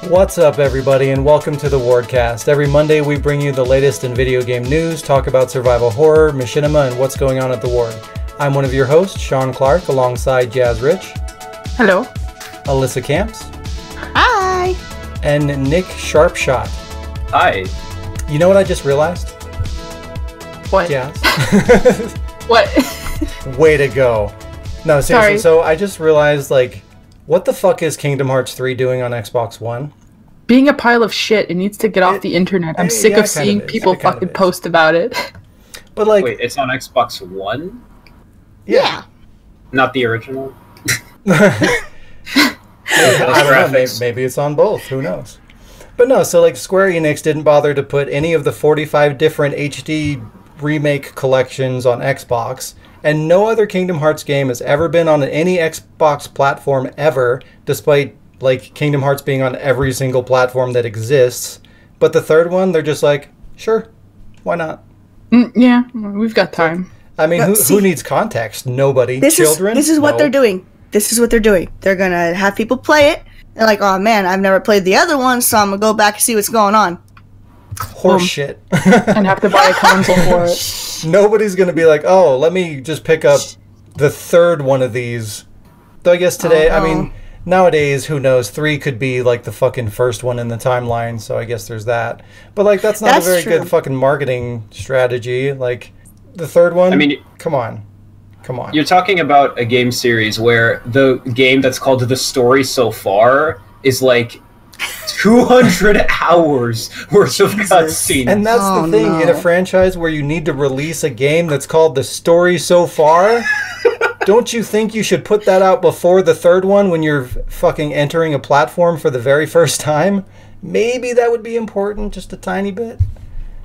What's up, everybody, and welcome to the Wardcast. Every Monday, we bring you the latest in video game news, talk about survival horror, machinima, and what's going on at the Ward. I'm one of your hosts, Shaun Clark, alongside Jazz Rich. Hello. Alyssa Camps. Hi. And Nick Sharpshot. Hi. You know what I just realized? What? Jazz. What? Way to go. No, seriously, Sorry. so I just realized, what the fuck is Kingdom Hearts 3 doing on Xbox One? Being a pile of shit. It needs to get off the internet. I'm sick of seeing people fucking post about it. But Wait, it's on Xbox One? Yeah. Not the original? I don't know, maybe it's on both, who knows? But no, so Square Enix didn't bother to put any of the 45 different HD remake collections on Xbox, and no other Kingdom Hearts game has ever been on any Xbox platform ever, despite Kingdom Hearts being on every single platform that exists. But the third one, they're just sure, why not? Yeah, we've got time. I mean, who needs context? Nobody. Children? This is what they're doing. This is what they're doing. They're gonna have people play it. They're like, oh man, I've never played the other one, so I'm gonna go back and see what's going on. Horse shit. And have to buy a console for it. Nobody's gonna be like, oh, let me just pick up the third one of these. Though I guess today, I mean, nowadays, who knows? 3 could be the fucking first one in the timeline, so I guess there's that. But that's not a very good fucking marketing strategy. The third one, I mean, come on. You're talking about a game series where the game that's called The Story So Far is 200 hours worth of cutscenes. And that's the thing, in a franchise where you need to release a game that's called The Story So Far, don't you think you should put that out before the third one when you're fucking entering a platform for the very first time? Maybe that would be important, just a tiny bit.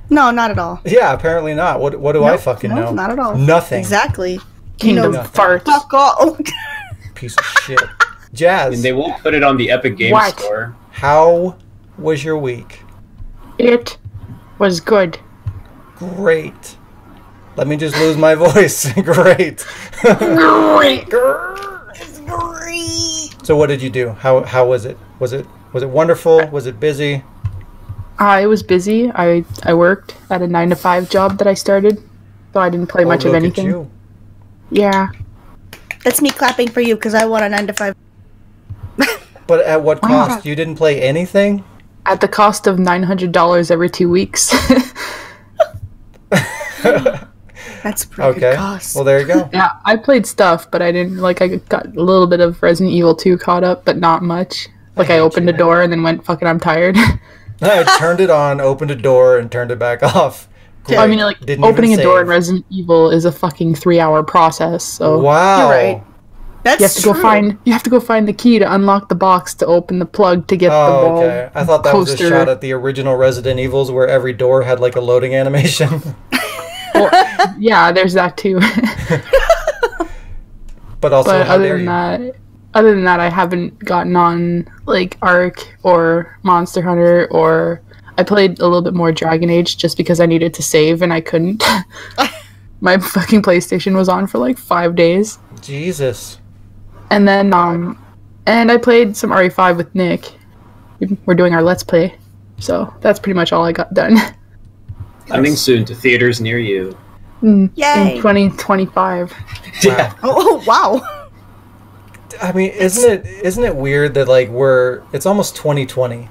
No, not at all. Yeah, apparently not. What do I fucking know? Not at all. Nothing. Exactly. Kingdom farts. Fuck off. Piece of shit. Jazz. And they won't put it on the Epic Games Store. How was your week? It was good. Great. Let me just lose my voice. Great. Great. It's great. So what did you do? How was it? Was it wonderful? Was it busy? I was busy. I worked at a 9-to-5 job that I started, so I didn't play much of anything. At you. Yeah. That's me clapping for you because I want a 9-to-5. But at what cost? You didn't play anything? At the cost of $900 every 2 weeks. That's a pretty good cost. Well, there you go. Yeah, I played stuff, but I didn't, I got a little bit of Resident Evil 2 caught up, but not much. I opened a door and then went, fucking, I'm tired. I turned it on, opened a door, and turned it back off. Great. I mean, opening a door in Resident Evil is a fucking 3-hour process, so... Wow. You're right. That's you have to go find the key to unlock the box to open the plug to get the wall. Okay. I thought that was a shot at the original Resident Evils where every door had a loading animation. Well, yeah, there's that too. But also, other than that, I haven't gotten on Ark or Monster Hunter, or I played a little bit more Dragon Age just because I needed to save and I couldn't. My fucking PlayStation was on for 5 days. Jesus. And then, and I played some RE5 with Nick. We're doing our Let's Play. So, that's pretty much all I got done. Coming soon to theaters near you. Yay! In 2025. Yeah. Oh, wow. I mean, isn't it weird that, it's almost 2020.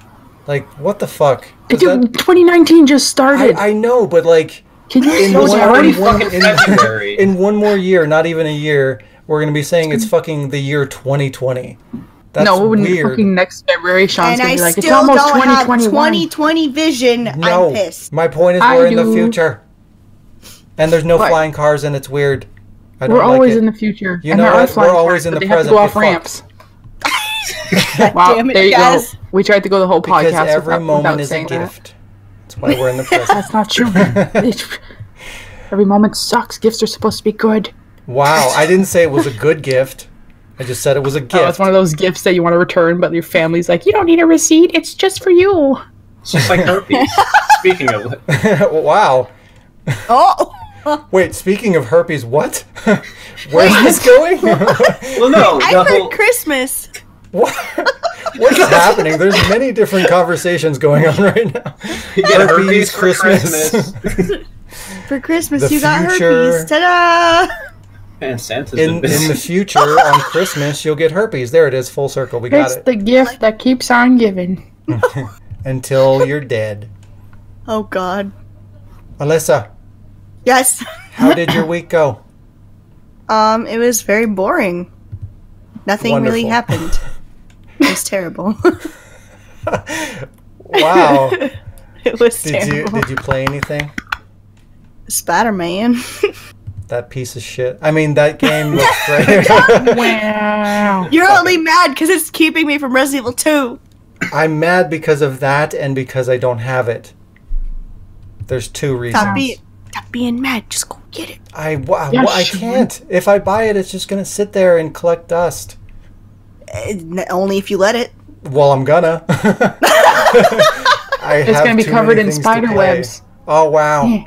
What the fuck? Dude, 2019 just started. I know, but can you in February. In one more year, not even a year, we're going to be saying it's fucking the year 2020. That's weird. Fucking next February, Sean's going to be I it's almost don't 2021. have 2020 vision. No, I'm pissed. my point is we're in the future. And there's no flying cars, and it's weird. We're always in the future. You know what? We're always in the present. Have to go off ramps. Wow, damn it, there you guys. go. We tried to go the whole podcast because every moment is a that. gift. That's why we're in the present. That's not true. Every moment sucks. Gifts are supposed to be good. Wow, I didn't say it was a good gift. I just said it was a gift. Oh, it's one of those gifts that you want to return, but your family's like, you don't need a receipt. It's just for you. It's just like herpes. Speaking of it. Wow. Oh. Wait, speaking of herpes, what? Where's this going? Well, no. I heard Christmas. What? What's happening? There's many different conversations going on right now. You get herpes for Christmas. For Christmas, The you got future- herpes. Ta-da! Man, Santa's In been busy. the future, on Christmas, you'll get herpes. There it is, full circle. We got It's it. the gift that keeps on giving. Until you're dead. Oh God. Alyssa, Yes. how did your week go? It was very boring. Nothing really Wonderful. happened. It was terrible. Wow. It was Did terrible. you play anything? Spider-Man. That piece of shit. I mean, that game looks great. Wow. You're only mad because it's keeping me from Resident Evil 2. I'm mad because of that and because I don't have it. There's two reasons. Stop being mad. Just go get it. I Shaun. can't. If I buy it, it's just going to sit there and collect dust. Only if you let it. Well, I'm gonna. It's going to be covered in spider webs. Oh, wow.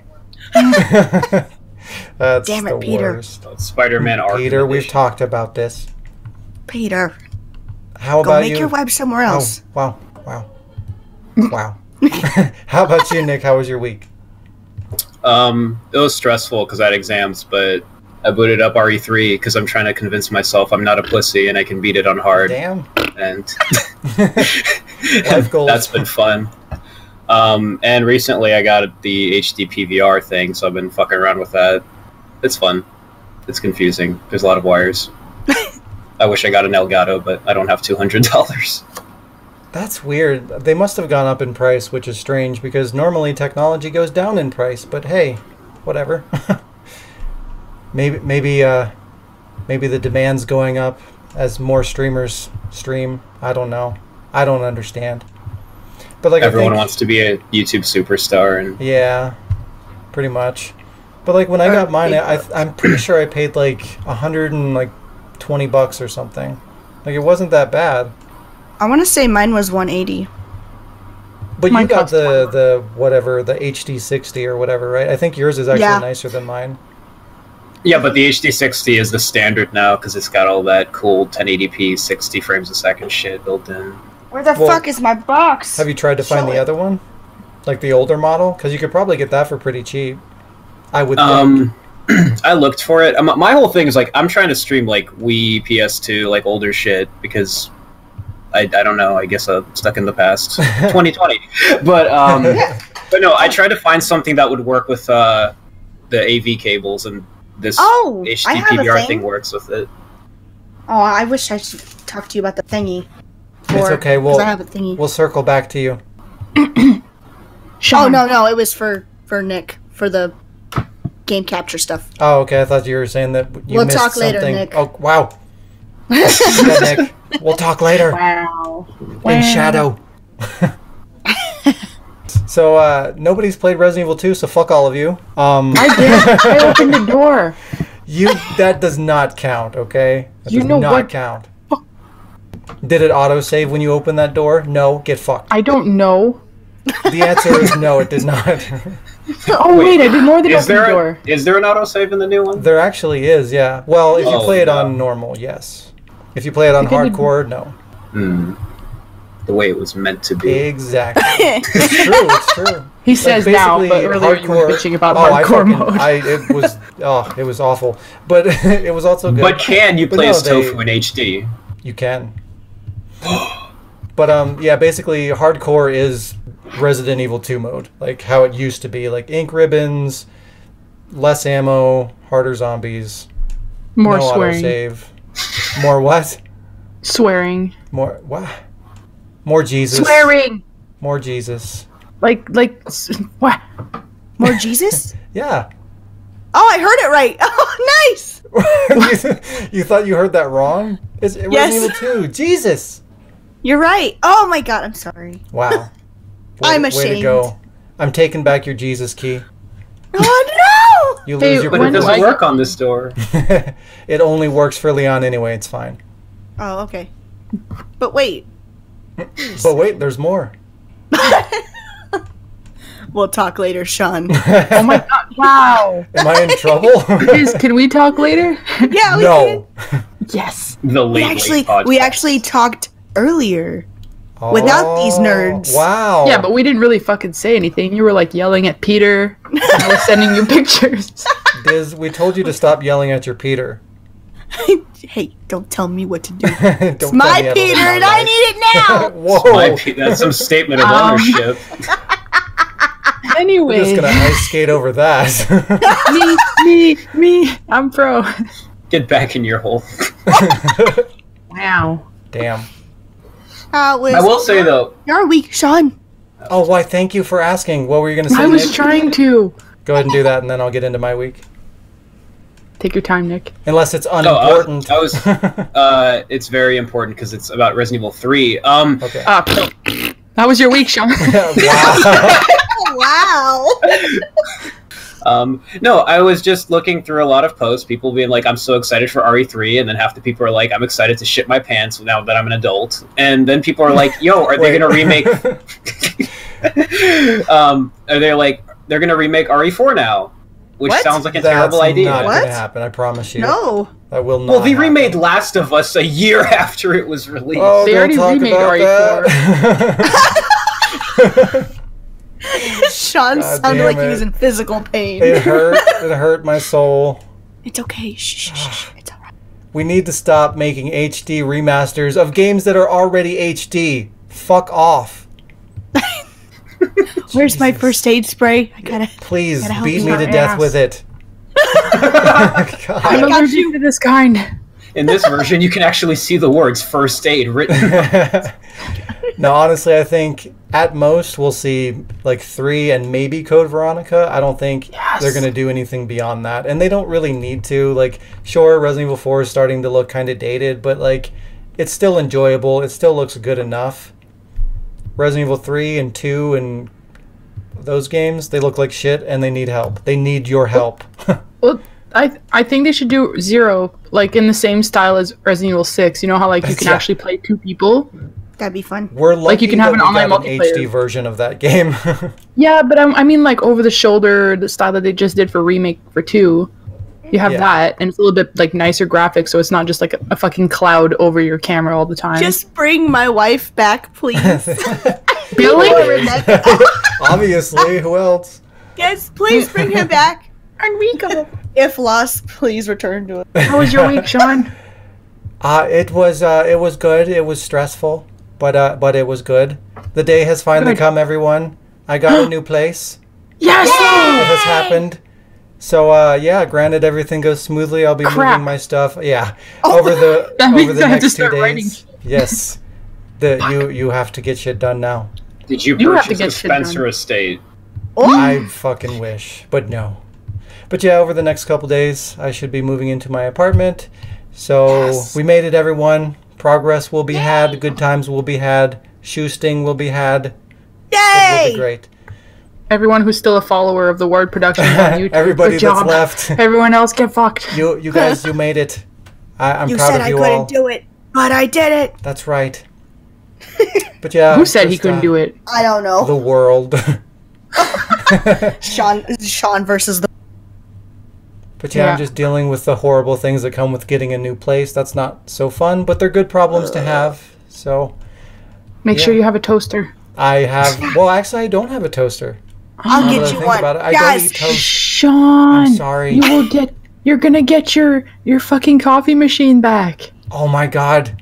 That's Damn it, the Peter. worst. Spider-Man Arkham Peter, we've Edition. talked about this. Peter, How go about make you? your web somewhere Oh, else. wow. Wow. How about you, Nick? How was your week? It was stressful because I had exams, but I booted up RE3 because I'm trying to convince myself I'm not a pussy and I can beat it on hard. Damn. And Life goals. that's been fun. And recently I got the HD PVR thing, so I've been fucking around with that. It's fun. It's confusing. There's a lot of wires. I wish I got an Elgato, but I don't have $200. That's weird. They must have gone up in price, which is strange because normally technology goes down in price. But hey, whatever. maybe the demand's going up as more streamers stream. I don't know. I don't understand. But like Everyone wants to be a YouTube superstar, and Yeah, pretty much. But like when I got mine, I'm pretty sure I paid like $120 or something. Like it wasn't that bad. I want to say mine was 180. But Mine you got cost the whatever, the HD 60 or whatever, right? I think yours is actually Yeah. nicer than mine. yeah, but the HD60 is the standard now because it's got all that cool 1080p 60 frames a second shit built in. Where the Well, fuck is my box? Have you tried to find Show the it. other one? Like the older model? Because you could probably get that for pretty cheap. I would think. I looked for it. My whole thing is like I'm trying to stream like Wii, PS2, like older shit because I don't know. I guess I'm stuck in the past, 2020. But no, I tried to find something that would work with the AV cables, and this Oh, I HD have a PVR thing. thing works with it. Oh, I wish I should talk to you about the thingy. It's okay. 'cause I have a thingy. We'll circle back to you. Oh Shaun. no, it was for Nick for the game capture stuff. Oh, okay. I thought you were saying that you We'll missed talk later, something. Nick. Oh, wow. Yeah, Nick. We'll talk later. Wow. In shadow. So, nobody's played Resident Evil 2, so fuck all of you. I did. I opened the door. That does not count, okay? That You does know not what- count. Did it autosave when you opened that door? No, get fucked. I don't know. The answer is no, it did not. Oh wait, I did more than Is open the there door. is there an autosave in the new one? There actually is, yeah. Well, if you Oh, play it no. on normal, yes. If you play it on Because it- hardcore, no. The way it was meant to be. Exactly. It's true, it's true. He says now, but basically, earlier you were bitching about I hardcore fucking- mode. it was awful. But it was also good. But can you But play no, as they- Tofu in HD? You can. But yeah, basically hardcore is Resident Evil 2 mode, like how it used to be, like ink ribbons, less ammo, harder zombies, More no swearing. autosave. More what? Swearing. More what? More Jesus. Swearing. More Jesus. Like what? More Jesus? Yeah. Oh, I heard it right. Oh, nice. You thought you heard that wrong? It's Yes. Resident Evil 2. Jesus. You're right. Oh my god, I'm sorry. Wow. I'm Way to ashamed. go. I'm taking back your Jesus key. Oh You Hey, lose your But When it do doesn't I- work on this door. It only works for Leon anyway. It's fine. no! Oh, okay. But wait. But wait, there's more. We'll talk later, Shaun. Oh my god! Wow. Am I in trouble? Can we talk later? Yeah, we No. can. Yes. The We late actually late podcast. we actually talked earlier. without these nerds. Wow. Yeah, but we didn't really fucking say anything. You were like yelling at Peter. And I was sending you pictures. Diz, we told you to stop yelling at your Peter. Hey, don't tell me what to do. Don't It's tell my me how to Peter, live my and I life. need it now. Whoa. That's some statement of ownership. Anyway. We're just gonna ice skate over that. me. I'm pro. Get back in your hole. Wow. Damn. I will say though, Your week, Shaun. Oh, why? Thank you for asking. What were you gonna say? I was Nick? trying to. Go ahead and do that, and then I'll get into my week. Take your time, Nick. Unless it's no, unimportant. it's very important because it's about Resident Evil 3. Okay. That was your week, Shaun. Wow. Wow. No, I was just looking through a lot of posts, people being like, I'm so excited for RE3, and then half the people are like, I'm excited to shit my pants now that I'm an adult. And then people are like, yo, are they going to remake... are they like, they're going to remake RE4 now? Which What? sounds like a That's terrible idea. not What? gonna happen, I promise you. No. That will not Well, they happen. remade Last of Us a year after it was released. Oh, They don't already talk remade about RE4. that. Shaun God sounded damn like he it. was in physical pain. It hurt. It hurt my soul. It's okay. Shh. It's alright. We need to stop making HD remasters of games that are already HD. Fuck off. Where's my Jesus. first aid spray? I gotta. Please Gotta help beat me me with to my death ass. with it. I'm God. got allergic you. to this kind. In this version, you can actually see the words first aid written. No, honestly, I think at most we'll see like 3 and maybe Code Veronica. I don't think they're going to do anything beyond that. And they don't really need to. Like, sure, Resident Evil 4 is starting to look kind of dated, but like it's still enjoyable. It still looks good enough. Resident Evil 3 and 2 and those games, they look like shit and they need help. They need your help. Well, I think they should do 0, like in the same style as Resident Evil 6. You know how like you can Yeah. actually play 2 people? That'd be fun. We're lucky you can have that an we online got an multiplayer. HD version of that game. Yeah, but I mean like over the shoulder, the style that they just did for Remake for 2. You have Yeah. that, and it's a little bit like nicer graphics, so it's not just like a fucking cloud over your camera all the time. Just bring my wife back, please. Billy? Rebecca. Obviously, who else? Yes, please bring him back. Enrico. If lost, please return to it. How was your week, Shaun? It was good. It was stressful, but it was good. The day has finally Good. come, everyone. I got a new place. Yes! It has happened. So yeah, granted everything goes smoothly, I'll be Crap. moving my stuff. Yeah, over the That means over the I have to next 2 start writing. days. Yes, you have to get shit done now. Did you You have to purchase a get shit Spencer done. estate? I fucking wish, but no. But yeah, over the next couple days, I should be moving into my apartment. So Yes. we made it, everyone. Progress will be had. Good times will be had. Shoesting will be had. It will be Yay! great. Everyone who's still a follower of the Word Productions on YouTube. Everybody good that's job. left. Everyone else get fucked. You guys, you made it. I'm You proud said of I you couldn't all. do it, but I did it. That's right. But yeah, Who said he just, couldn't do it? I don't know. The world. Shaun versus the. But yeah, Yeah. I'm just dealing with the horrible things that come with getting a new place. That's not so fun, but they're good problems to have. So Make sure Yeah. you have a toaster. I have. Well, actually, I don't have a toaster. I'll Now that get I you think one. about it, I Yes. don't eat toast. Sean, I'm sorry. You will get. You're gonna get your fucking coffee machine back. Oh my god.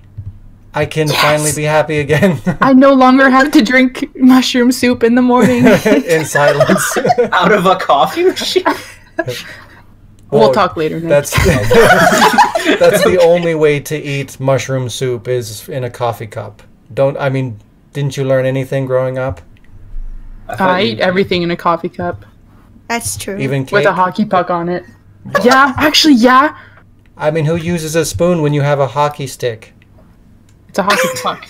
I can finally be happy again. I no longer have to drink mushroom soup in the morning. In silence. Out of a coffee machine? We'll Oh, talk later. Nick. That's that's the only way to eat mushroom soup is in a coffee cup. Didn't you learn anything growing up? I eat everything in a coffee cup That's true. Even cake? with a hockey puck on it. Yeah, actually, yeah. I mean, who uses a spoon when you have a hockey stick? It's a hockey puck.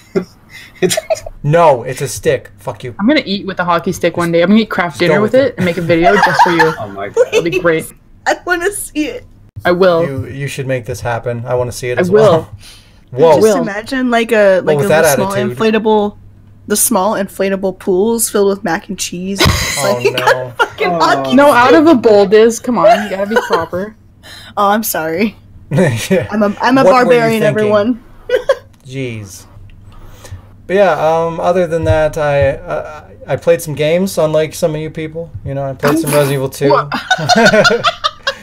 No, it's a stick. Fuck you. I'm gonna eat with a hockey stick one day. I'm gonna eat craft dinner go with with it and make a video just for you. Oh my god. It'll be great. I want to see it. I will. You should make this happen. I want to see it I as will. well. Whoa. Just will. imagine like a with that small attitude. inflatable pools filled with mac and cheese. It's Oh like, no. fucking hockey. No, out of a bowl, Diz. Come on, you gotta be proper. Oh, I'm sorry. Yeah. I'm a What were you barbarian, thinking? everyone. Jeez. But yeah, other than that, I played some games, unlike some of you people. You know, I played some Resident Evil 2.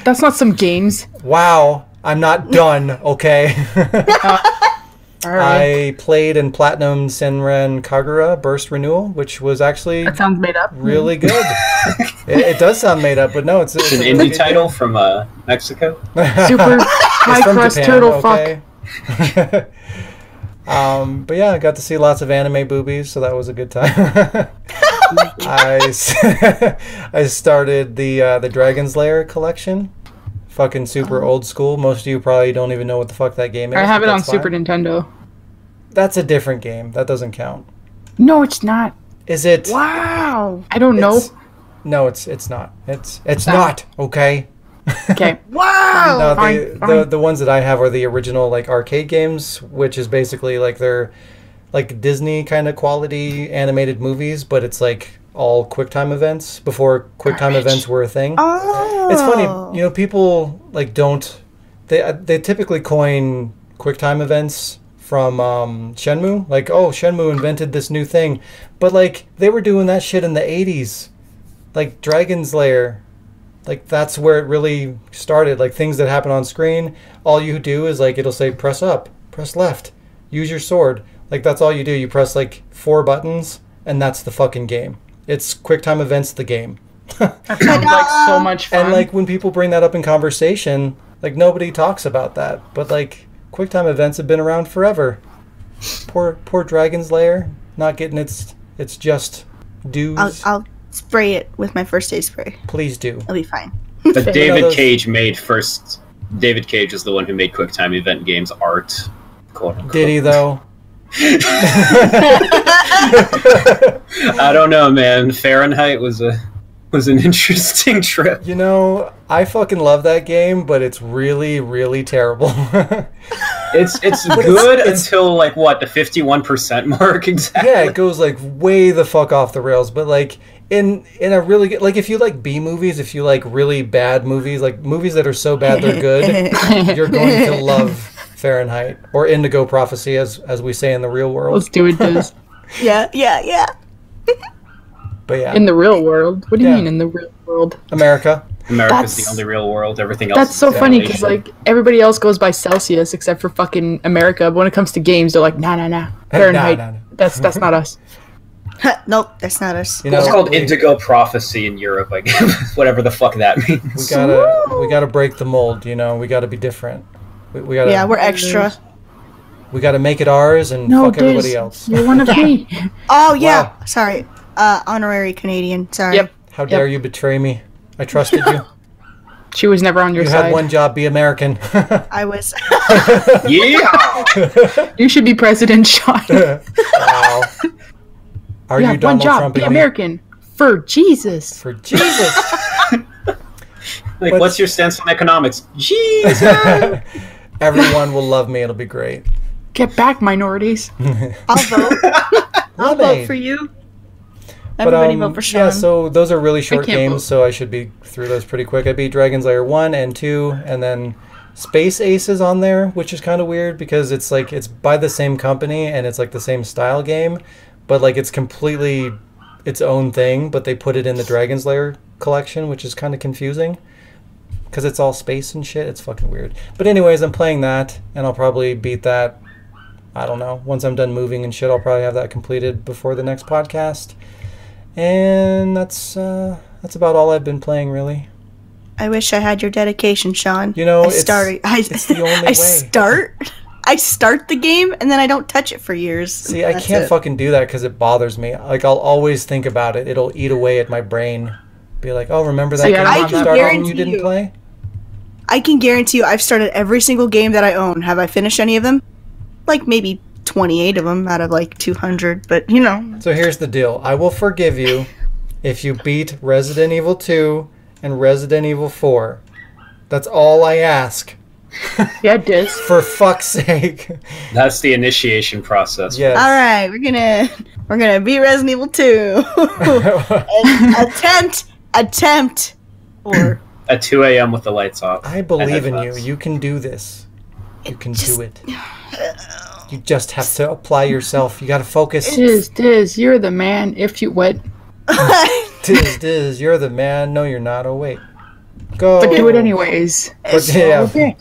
That's not some games. Wow, I'm not done, okay? All right. I played and platinumed Senran Kagura Burst Renewal, which was actually That sounds made up. really good. It does sound made up, but no, it's It's an a really indie good title game. from Mexico. Super It's high from crust Japan, turtle okay? But yeah, I got to see lots of anime boobies, so that was a good time. I started the Dragon's Lair collection. Fucking super old school. Most of you probably don't even know what the fuck that game is. I have but it on that's Super fine. Nintendo. That's a different game. That doesn't count. No, it's not. Is it? Wow. I don't know. No, it's not. It's not. Okay. Okay. Wow. No, fine. the ones that I have are the original like arcade games, which is basically like they're like Disney kind of quality animated movies, but it's like all QuickTime events before QuickTime events were a thing. Oh. It's funny, you know, people like don't they typically coin QuickTime events from Shenmue, like, oh, Shenmue invented this new thing, but like they were doing that shit in the 80s, like Dragon's Lair. Like, that's where it really started. Like, things that happen on screen, all you do is, like, it'll say press up, press left, use your sword. Like, that's all you do. You press, like, 4 buttons, and that's the fucking game. It's QuickTime Events, the game. That sounds like so much fun. And, like, when people bring that up in conversation, like, nobody talks about that. But, like, QuickTime Events have been around forever. Poor Dragon's Lair, not getting its just dues. I'll spray it with my first aid spray. Please do. It'll be fine. But David those- Cage made first. David Cage is the one who made QuickTime event games art. Quote unquote. Did he, though? I don't know, man. Fahrenheit was an interesting trip. You know, I fucking love that game, but it's really, really terrible. It's good until like what, the 51% mark exactly. Yeah, it goes like way the fuck off the rails, but like in a really good, like if you like B movies, if you like really bad movies, like movies that are so bad they're good, you're going to love Fahrenheit or Indigo Prophecy as we say in the real world. Let's do it, Diz. Yeah. But yeah, In the real world? What do you Yeah. mean in the real world? America. America's That's- the only real world. Everything else. That's is so funny simulation. because like everybody else goes by Celsius except for fucking America. But when it comes to games, they're like, nah. Fahrenheit. Nah. That's not us. Nope, that's not us. You know, It's called Indigo Prophecy in Europe, I guess. Whatever the fuck that we means. gotta break the mold. You know, we gotta be different. We gotta. Yeah, we're extra. We gotta make it ours and No, fuck everybody Diz, else. you're one of me. Oh yeah. Wow. Sorry. Honorary Canadian. Sorry. Yep. How dare you betray me? I trusted you. She was never on your You side. had one job: be American. I was. Yeah. You should be President Shaun. Wow. Are You you have one Donald job. Trump Be and me? American. For Jesus. For Jesus. Like, But- what's your stance on economics? Jesus. Everyone will love me. It'll be great. Get back, minorities. I'll vote. I'll vote Lemonade. for you. But, Everybody vote for Shaun. yeah, so those are really short can't games, vote. so I should be through those pretty quick. I beat Dragon's Lair 1 and 2, and then Space Ace is on there, which is kind of weird because it's like it's by the same company and it's like the same style game, but like it's completely its own thing, but they put it in the Dragon's Lair collection, which is kind of confusing because it's all space and shit. It's fucking weird. But anyways, I'm playing that, and I'll probably beat that, I don't know, once I'm done moving and shit. I'll probably have that completed before the next podcast. And that's about all I've been playing, really. I wish I had your dedication, Shaun. You know, it's it's the only way. I start the game and then I don't touch it for years. See, I That's can't it. fucking do that because it bothers me. Like, I'll always think about it. It'll eat away at my brain. Be like, oh, remember that See, game I you can started and guarantee you didn't you- play? I can guarantee you I've started every single game that I own. Have I finished any of them? Like maybe 28 of them out of like 200, but you know. So here's the deal. I will forgive you if you beat Resident Evil 2 and Resident Evil 4. That's all I ask. Yeah, Diz. For fuck's sake. That's the initiation process. Yes. All right, we're gonna beat Resident Evil 2. And attempt or At 2 a.m. with the lights off. I believe in you. headphones. You can do this. You can do it. You just have to apply yourself. You gotta focus. Diz, you're the man if you wet. Diz, you're the man. No, you're not. Oh, wait. Go. But do it anyways. Okay.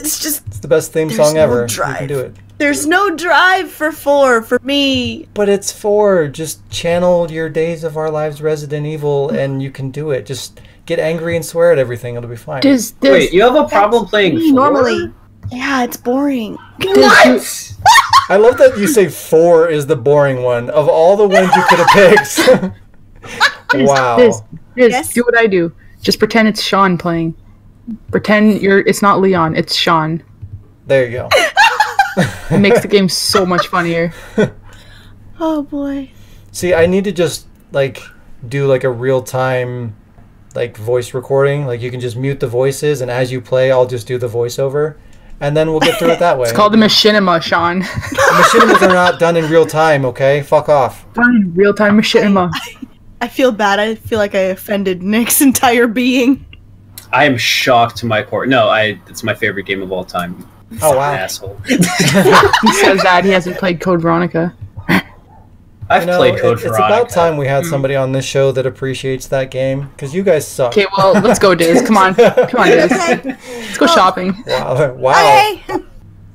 It's the best theme song ever. You can do it. There's no drive for 4 for me. But it's 4. Just channel your Days of Our Lives Resident Evil and you can do it. Just get angry and swear at everything. It'll be fine. Wait, you have a problem playing 4? Normally. Yeah, it's boring. What? I love that you say 4 is the boring one. Of all the ones you could have picked. Wow. Diz, Yes? do what I do. Just pretend it's Shaun playing. Pretend it's not Leon, it's Shaun. There you go. It makes the game so much funnier. Oh boy. See, I need to just like do like a real time like voice recording. Like you can just mute the voices and as you play I'll just do the voiceover and then we'll get through it that way. It's called the machinima, Shaun. The machinimas are not done in real time, okay? Fuck off. Fine, real-time machinima. I feel bad. I feel like I offended Nick's entire being. I am shocked to my core. No, it's my favorite game of all time. Oh wow. Asshole. He says that he hasn't played Code Veronica. I've played Code It's Veronica. about time we had somebody on this show that appreciates that game because you guys suck. Okay, well, let's go, Diz. Come on, Diz. Let's go shopping. Wow.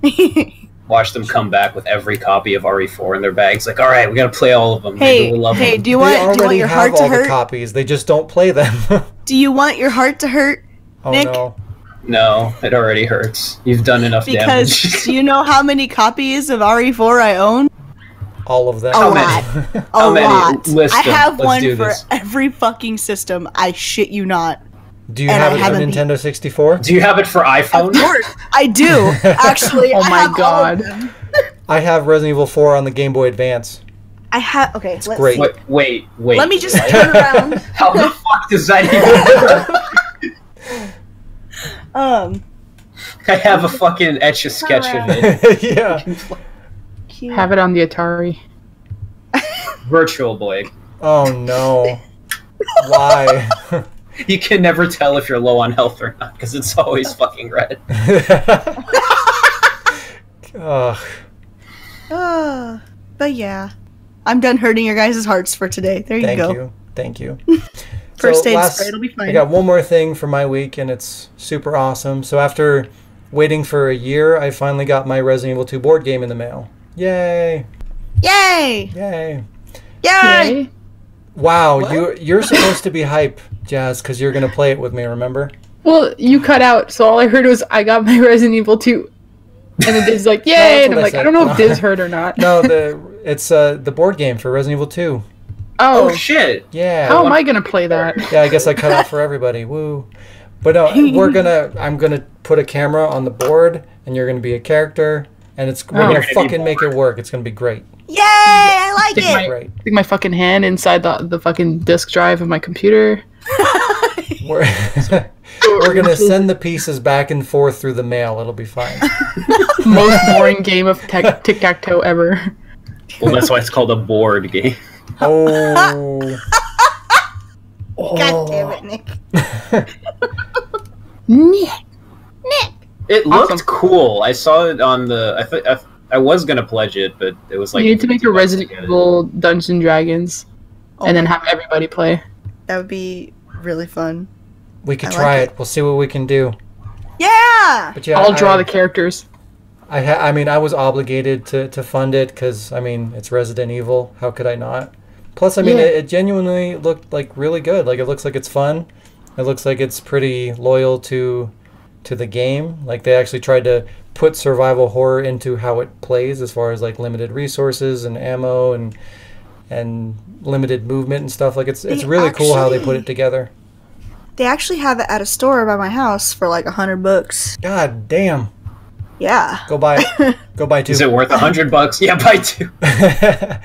Okay. Watch them come back with every copy of RE4 in their bags. Like, all right, we gotta play all of them. Hey, Maybe we'll love them. do you They want already your have heart to all the hurt? copies. They just don't play them. Do you want your heart to hurt, Oh Nick? no. No, it already hurts. You've done enough Because damage. do you know how many copies of RE4 I own? All of them. A How lot. many? A How many? lot. List I them. have Let's one do for this. every fucking system. I shit you not. Do you And have I it haven't on beat- Nintendo 64? Do you have it for Of iPhone? course, I do. Actually, Oh I my have all of God. them. I have Resident Evil 4 on the Game Boy Advance. I have. Okay, let's great. see. Wait. Let me just what? turn around. How the fuck does that even I have a fucking Etch-a-Sketch of it. Yeah. Cute. Have it on the Atari. Virtual Boy. Oh no. Why? You can never tell if you're low on health or not, because it's always fucking red. Ugh. But yeah, I'm done hurting your guys' hearts for today. There you go. Thank you. First So aid last- spray, it'll be fine. I got one more thing for my week, and it's super awesome. So after waiting for a year, I finally got my Resident Evil 2 board game in the mail. Yay! Yay! Yay! Yay! Yay. Wow, you're supposed to be hype, Jazz, because you're gonna play it with me. Remember? Well, you cut out, so all I heard was I got my Resident Evil 2. And then Diz like, yay! that's And what I'm I like, said. I don't know if Diz heard or not. No, it's the board game for Resident Evil 2. Oh, Oh, shit! Yeah. how am I gonna play that? Yeah, I guess I cut out for everybody. Woo. But no, I'm gonna put a camera on the board, and you're gonna be a character, and we're Oh. gonna You're gonna be fucking make it work. It's gonna be great. Yay! I like Stick it. Great. Stick my fucking hand inside the fucking disk drive of my computer. We're we're gonna send the pieces back and forth through the mail. It'll be fine. Most boring game of tic-tac-toe ever. Well, that's why it's called a board game. Oh. God damn it, Nick. It looked Awesome. cool. I saw it on the. I was gonna pledge it, but it was like. You need to make a 50 bucks Resident to get it. Evil Dungeons and Dragons, Oh and then my- have everybody play. That would be really fun. We could I try like it. We'll see what we can do. Yeah! But yeah, I'll draw the characters. I mean, I was obligated to fund it because, I mean, it's Resident Evil. How could I not? Plus, I mean, Yeah. it genuinely looked like really good. Like, it looks like it's fun. It looks like it's pretty loyal to the game. Like, they actually tried to put survival horror into how it plays, as far as like limited resources and ammo and limited movement and stuff. Like, it's They really cool how they put actually- it together. They actually have it at a store by my house for like $100. God damn! Yeah. Go buy it. Go buy two. Is it worth $100? Yeah, buy two.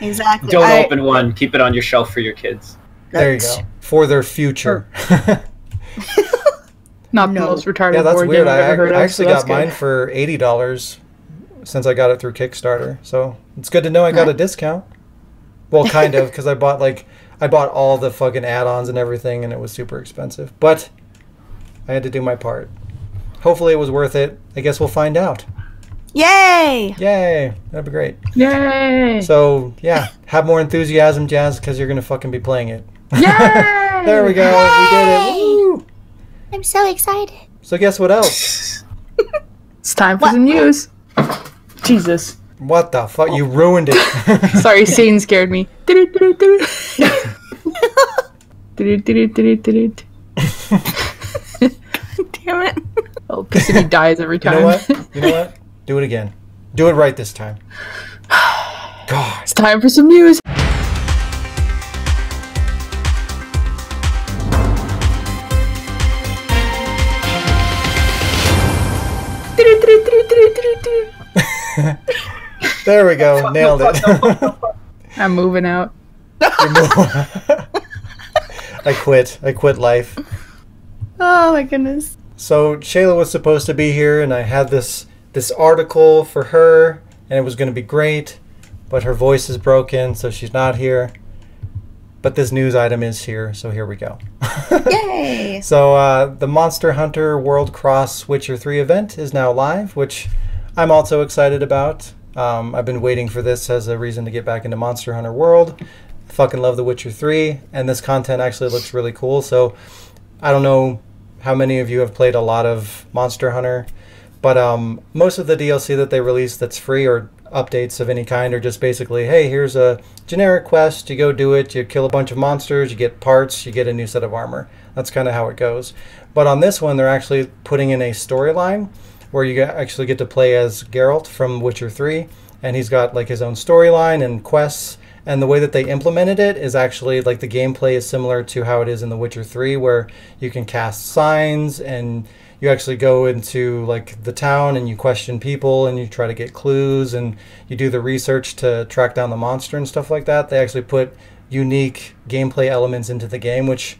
Exactly. Don't open one. Keep it on your shelf for your kids. There you go. For their future. Not No. the most retarded Yeah, that's board weird. game I've ever heard I of. actually so that's got mine good. for $80 since I got it through Kickstarter. So it's good to know I got a discount. Well, kind of, because I bought all the fucking add-ons and everything, and it was super expensive. But I had to do my part. hopefully it was worth it. I guess we'll find out. Yay! Yay! That'd be great. Yay! So, yeah, have more enthusiasm, Jazz, because you're going to fucking be playing it. Yay! There we go. We did it. Woo! I'm so excited. So guess what else? It's time for some news. Jesus. What the fuck? You ruined it. Sorry, scene scared me. Damn it. Oh, Pissy dies every time. You know what? You know what? Do it again. Do it right this time. God. It's time for some news. There we go. Nailed it. I'm moving out. I quit. I quit life. Oh my goodness. So Shayla was supposed to be here, and I had this article for her, and it was going to be great, but her voice is broken, so she's not here. But this news item is here, so here we go. Yay! So the Monster Hunter World Cross Witcher 3 event is now live, which I'm also excited about. I've been waiting for this as a reason to get back into Monster Hunter World. I fucking love The Witcher 3, and this content actually looks really cool. So I don't know how many of you have played a lot of Monster Hunter, but most of the DLC that they release that's free or updates of any kind are just basically, hey, here's a generic quest, you go do it, you kill a bunch of monsters, you get parts, you get a new set of armor. That's kind of how it goes. But on this one, they're actually putting in a storyline where you actually get to play as Geralt from Witcher 3, and he's got like his own storyline and quests. And the way that they implemented it is actually like the gameplay is similar to how it is in The Witcher 3, where you can cast signs and you actually go into like the town and you question people and you try to get clues and you do the research to track down the monster and stuff like that. They actually put unique gameplay elements into the game, which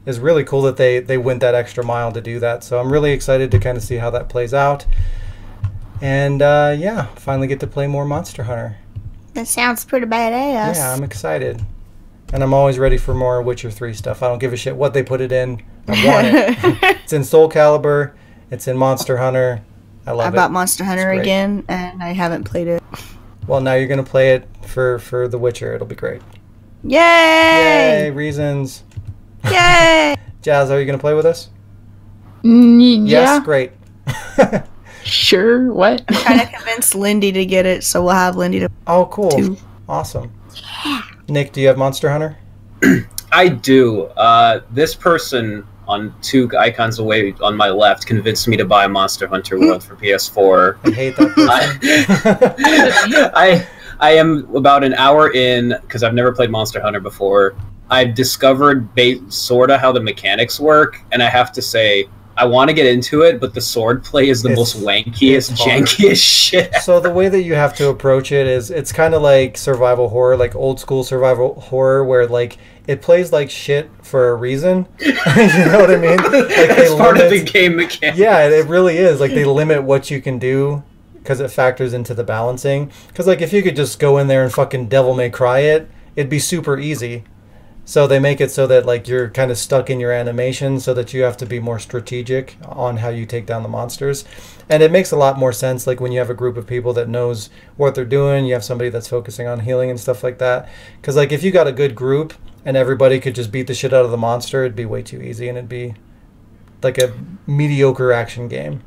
is really cool that they went that extra mile to do that. So I'm really excited to kind of see how that plays out. And yeah, finally get to play more Monster Hunter. That sounds pretty badass. Yeah, I'm excited. And I'm always ready for more Witcher 3 stuff. I don't give a shit what they put it in. I want it. It's in Soul Calibur. It's in Monster Hunter. I love it. I bought Monster Hunter again, and I haven't played it. Well, now you're going to play it for The Witcher. It'll be great. Yay! Yay, reasons. Yay! Jazz, are you going to play with us? Yeah. Yes, great. Sure, what? I'm trying to convince Lindy to get it, so we'll have Lindy to... Oh, cool. Two. Awesome. Yeah. Nick, do you have Monster Hunter? I do. This person on two icons away on my left convinced me to buy Monster Hunter World for PS4. I hate that person. I am about an hour in, because I've never played Monster Hunter before. I've discovered sort of how the mechanics work, and I have to say, I want to get into it, but the sword play is the most wankiest, jankiest shit ever. So the way that you have to approach it is, it's kind of like survival horror, like old school survival horror, where like it plays like shit for a reason. You know what I mean? Like it's part of the game mechanics. Yeah, it really is. Like they limit what you can do because it factors into the balancing. Because like if you could just go in there and fucking Devil May Cry it, it'd be super easy. So they make it so that like you're kind of stuck in your animation so that you have to be more strategic on how you take down the monsters. And it makes a lot more sense like when you have a group of people that knows what they're doing, you have somebody that's focusing on healing and stuff like that. Because like if you got a good group and everybody could just beat the shit out of the monster, it'd be way too easy and it'd be like a mediocre action game.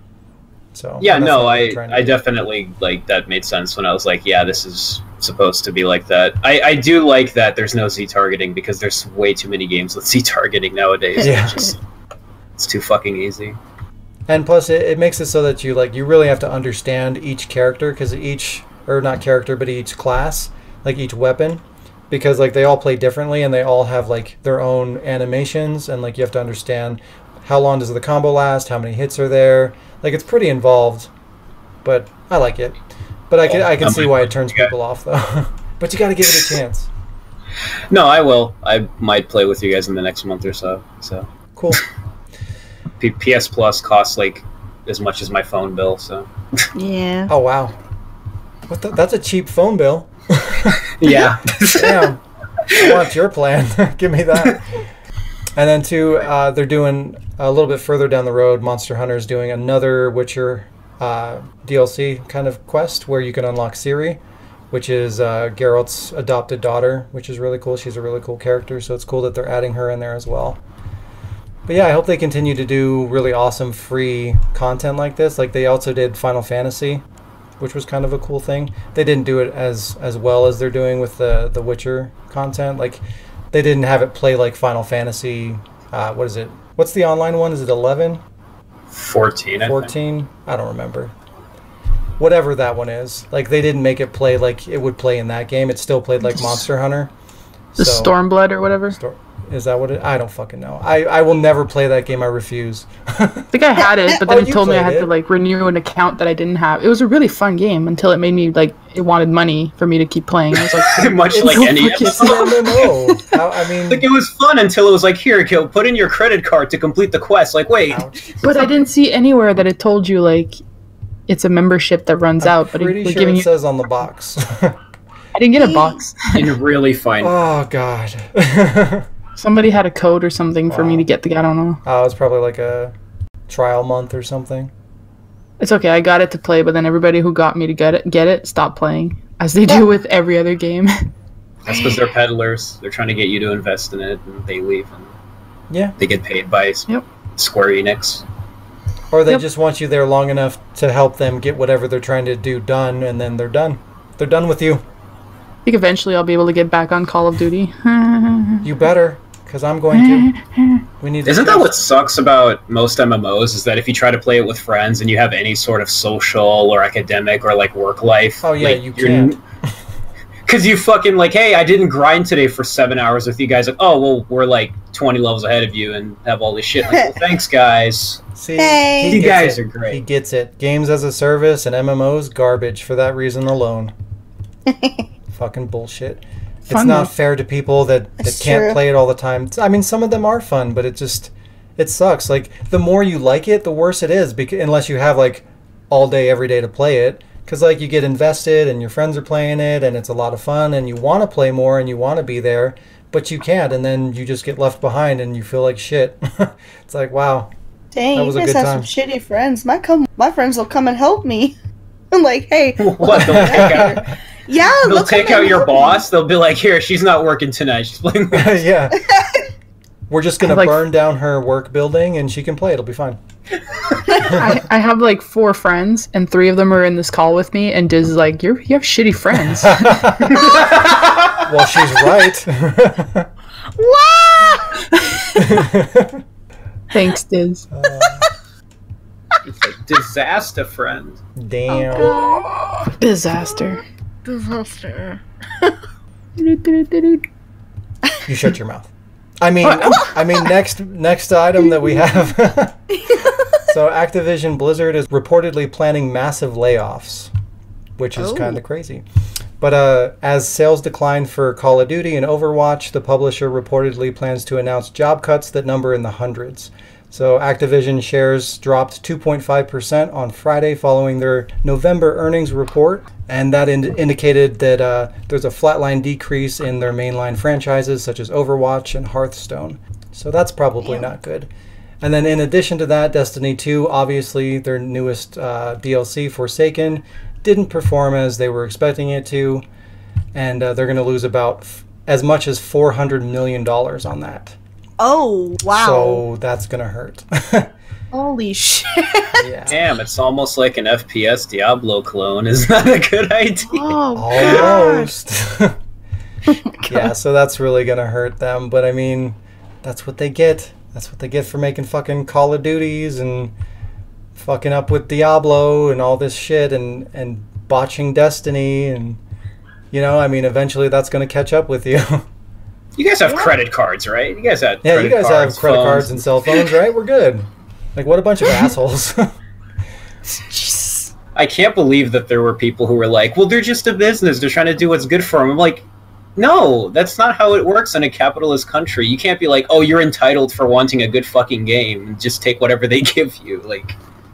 So yeah, no, I definitely like that made sense when I was like, yeah, this is supposed to be like that. I do like that there's no Z targeting because there's way too many games with Z targeting nowadays. Yeah. It's too fucking easy. And plus it makes it so that you really have to understand each character because each class, like each weapon, because like they all play differently and they all have like their own animations and like you have to understand how long does the combo last, how many hits are there. Like it's pretty involved, but I like it. But I can see why it turns people off though. But you got to give it a chance. No, I will. I might play with you guys in the next month or so. So cool. PS Plus costs like as much as my phone bill. So yeah. Oh wow, that's a cheap phone bill. Yeah. Damn. I want your plan. Give me that. And then too, they're doing a little bit further down the road, Monster Hunter is doing another Witcher DLC kind of quest where you can unlock Ciri, which is Geralt's adopted daughter, which is really cool. She's a really cool character, so it's cool that they're adding her in there as well. But yeah, I hope they continue to do really awesome free content like this. Like they also did Final Fantasy, which was kind of a cool thing. They didn't do it as well as they're doing with the Witcher content. Like they didn't have it play like Final Fantasy. What is it? What's the online one? Is it 11? 14. 14? I don't remember. Whatever that one is. Like they didn't make it play like it would play in that game. It still played like Monster Hunter. The Stormblood or whatever. Is that what it? I don't fucking know. I will never play that game. I refuse. I think I had it, but then it told me I had it? to like renew an account that I didn't have. It was a really fun game until it made me like it wanted money for me to keep playing. I was like, much like any It's an MMO. I mean, like it was fun until it was like, here, go put in your credit card to complete the quest. Like, wait, but I didn't see anywhere that it told you like it's a membership that runs out. But pretty it was sure giving it you. says on the box. I didn't get a box. and really fine. Oh god. Somebody had a code or something for me to get the. I don't know. Oh, it's probably like a trial month or something. It's okay. I got it to play, but then everybody who got me to get it stopped playing, as they do with every other game. That's because they're peddlers. They're trying to get you to invest in it, and they leave. And Yeah. they get paid by Square Enix. Or they just want you there long enough to help them get whatever they're trying to do done, and then they're done. They're done with you. I think eventually I'll be able to get back on Call of Duty. You better, because I'm going to. We need. Isn't that what sucks about most MMOs? Is that if you try to play it with friends and you have any sort of social or academic or like work life, Oh yeah, like, you can't. Because you fucking like, hey, I didn't grind today for 7 hours with you guys. Like, oh well, we're like 20 levels ahead of you and have all this shit. Like, well, thanks, guys. See, Hey. he You gets guys it. are great. He gets it. Games as a service and MMOs garbage for that reason alone. Fucking bullshit. It's Fun, not though. fair to people that That's can't true. play it all the time. I mean, some of them are fun, but it sucks. Like the more you like it, the worse it is. Because unless you have like all day, every day to play it, because like you get invested and your friends are playing it, and it's a lot of fun, and you want to play more and you want to be there, but you can't, and then you just get left behind and you feel like shit. It's like wow. Dang, That you was a guys good have time. some shitty friends. My friends will come and help me. I'm like, hey, What? They'll take out, yeah, they'll take come out and your help me. boss. They'll be like, here, she's not working tonight. She's playing. Yeah. We're just gonna Like- burn down her work building and she can play. It'll be fine. I have like 4 friends, and 3 of them are in this call with me. And Diz is like, you have shitty friends. Well, she's right. Thanks, Diz. It's like disaster friend. Damn. Disaster. Disaster. You shut your mouth. I mean, next item that we have. So Activision Blizzard is reportedly planning massive layoffs, which is kind of crazy. But as sales decline for Call of Duty and Overwatch, the publisher reportedly plans to announce job cuts that number in the hundreds. So Activision shares dropped 2.5% on Friday following their November earnings report, and that indicated that there's a flatline decrease in their mainline franchises such as Overwatch and Hearthstone. So that's probably not good. And then in addition to that, Destiny 2, obviously their newest DLC, Forsaken, didn't perform as they were expecting it to, and they're going to lose about as much as $400 million on that. Oh, wow. So that's going to hurt. Holy shit. Yeah. Damn, it's almost like an FPS Diablo clone. Is that a good idea? Oh, Almost. Yeah, so that's really going to hurt them. But I mean, that's what they get. That's what they get for making fucking Call of Duties and fucking up with Diablo and all this shit and botching Destiny. And, you know, I mean, eventually that's going to catch up with you. You guys have credit cards, right? You guys have Yeah, credit you guys cards, have credit phones. cards and cell phones, right? We're good. Like, what a bunch of assholes. I can't believe that there were people who were like, well, they're just a business. They're trying to do what's good for them. I'm like, no, that's not how it works in a capitalist country. You can't be like, oh, you're entitled for wanting a good fucking game and just take whatever they give you. Like,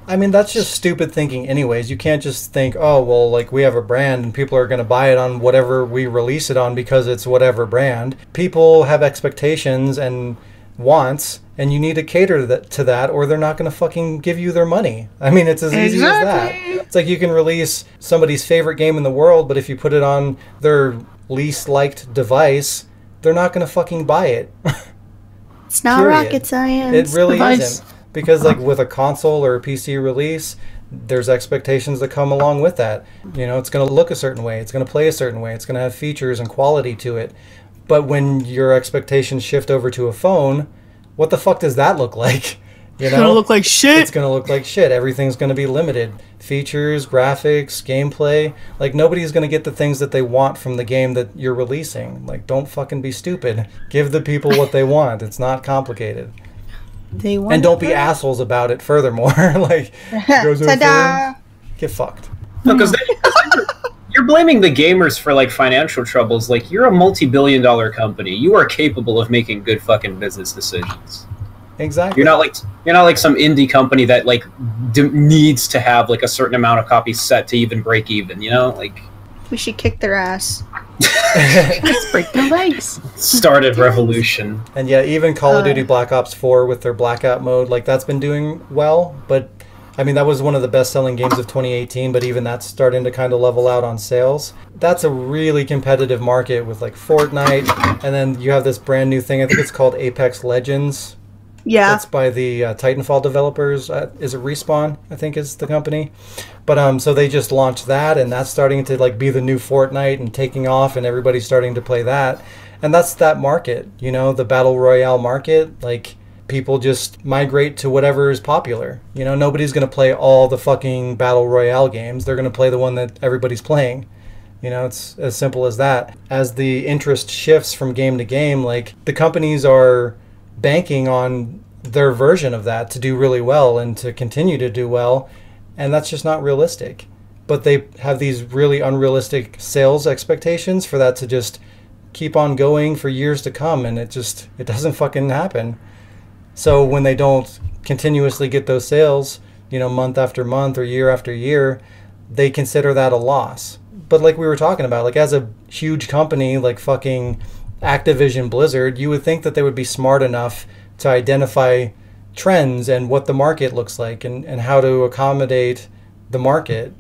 I mean, that's just stupid thinking anyways. You can't just think, oh, well, like, we have a brand and people are going to buy it on whatever we release it on because it's whatever brand. People have expectations and wants, And you need to cater to that, or they're not going to fucking give you their money. I mean, it's as easy as that. It's like you can release somebody's favorite game in the world, but if you put it on their least liked device, they're not going to fucking buy it. It's not rocket science. It really isn't. Because like with a console or a PC release, there's expectations that come along with that. You know, it's going to look a certain way. It's going to play a certain way. It's going to have features and quality to it. But when your expectations shift over to a phone, what the fuck does that look like? You know? It's gonna look like shit. It's gonna look like shit. Everything's gonna be limited. Features, graphics, gameplay. Like, nobody's gonna get the things that they want from the game that you're releasing. Like, don't fucking be stupid. Give the people what they want. It's not complicated. They want and don't be assholes about it, furthermore. Like, goes over Ta-da! get fucked. No, because you're blaming the gamers for like financial troubles. Like, you're a multi-billion-dollar company. You are capable of making good fucking business decisions. Exactly. You're not like some indie company that like needs to have like a certain amount of copies set to even break even. You know, like we should kick their ass. Let's break their legs. Started revolution. And yeah, even Call of Duty Black Ops 4 with their blackout mode, like that's been doing well, but I mean, that was one of the best-selling games of 2018, but even that's starting to kind of level out on sales. That's a really competitive market with, like, Fortnite, and then you have this brand new thing, I think it's called Apex Legends. Yeah. It's by the Titanfall developers. Is it Respawn, I think is the company. But so they just launched that, and that's starting to, like, be the new Fortnite and taking off, and everybody's starting to play that. And that's that market, you know, the Battle Royale market, like... People just migrate to whatever is popular. You know, nobody's going to play all the fucking Battle Royale games. They're going to play the one that everybody's playing. You know, it's as simple as that. As the interest shifts from game to game, like, the companies are banking on their version of that to do really well and to continue to do well, and that's just not realistic. But they have these really unrealistic sales expectations for that to just keep on going for years to come, and it doesn't fucking happen. So when they don't continuously get those sales, you know, month after month or year after year, they consider that a loss. But like we were talking about, like as a huge company like fucking Activision Blizzard, you would think that they would be smart enough to identify trends and what the market looks like and how to accommodate the market.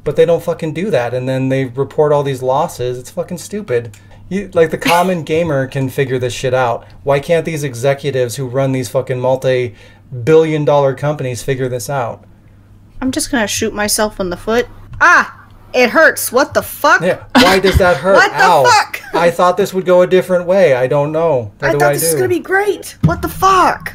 But they don't fucking do that, and then they report all these losses. It's fucking stupid. Like, the common gamer can figure this shit out. Why can't these executives who run these fucking multi-billion-dollar companies figure this out? I'm just gonna shoot myself in the foot. Ah! It hurts. What the fuck? Yeah. Why does that hurt? What the Ow. fuck? I thought this would go a different way. I don't know. What I do thought I this do? was gonna be great. What the fuck?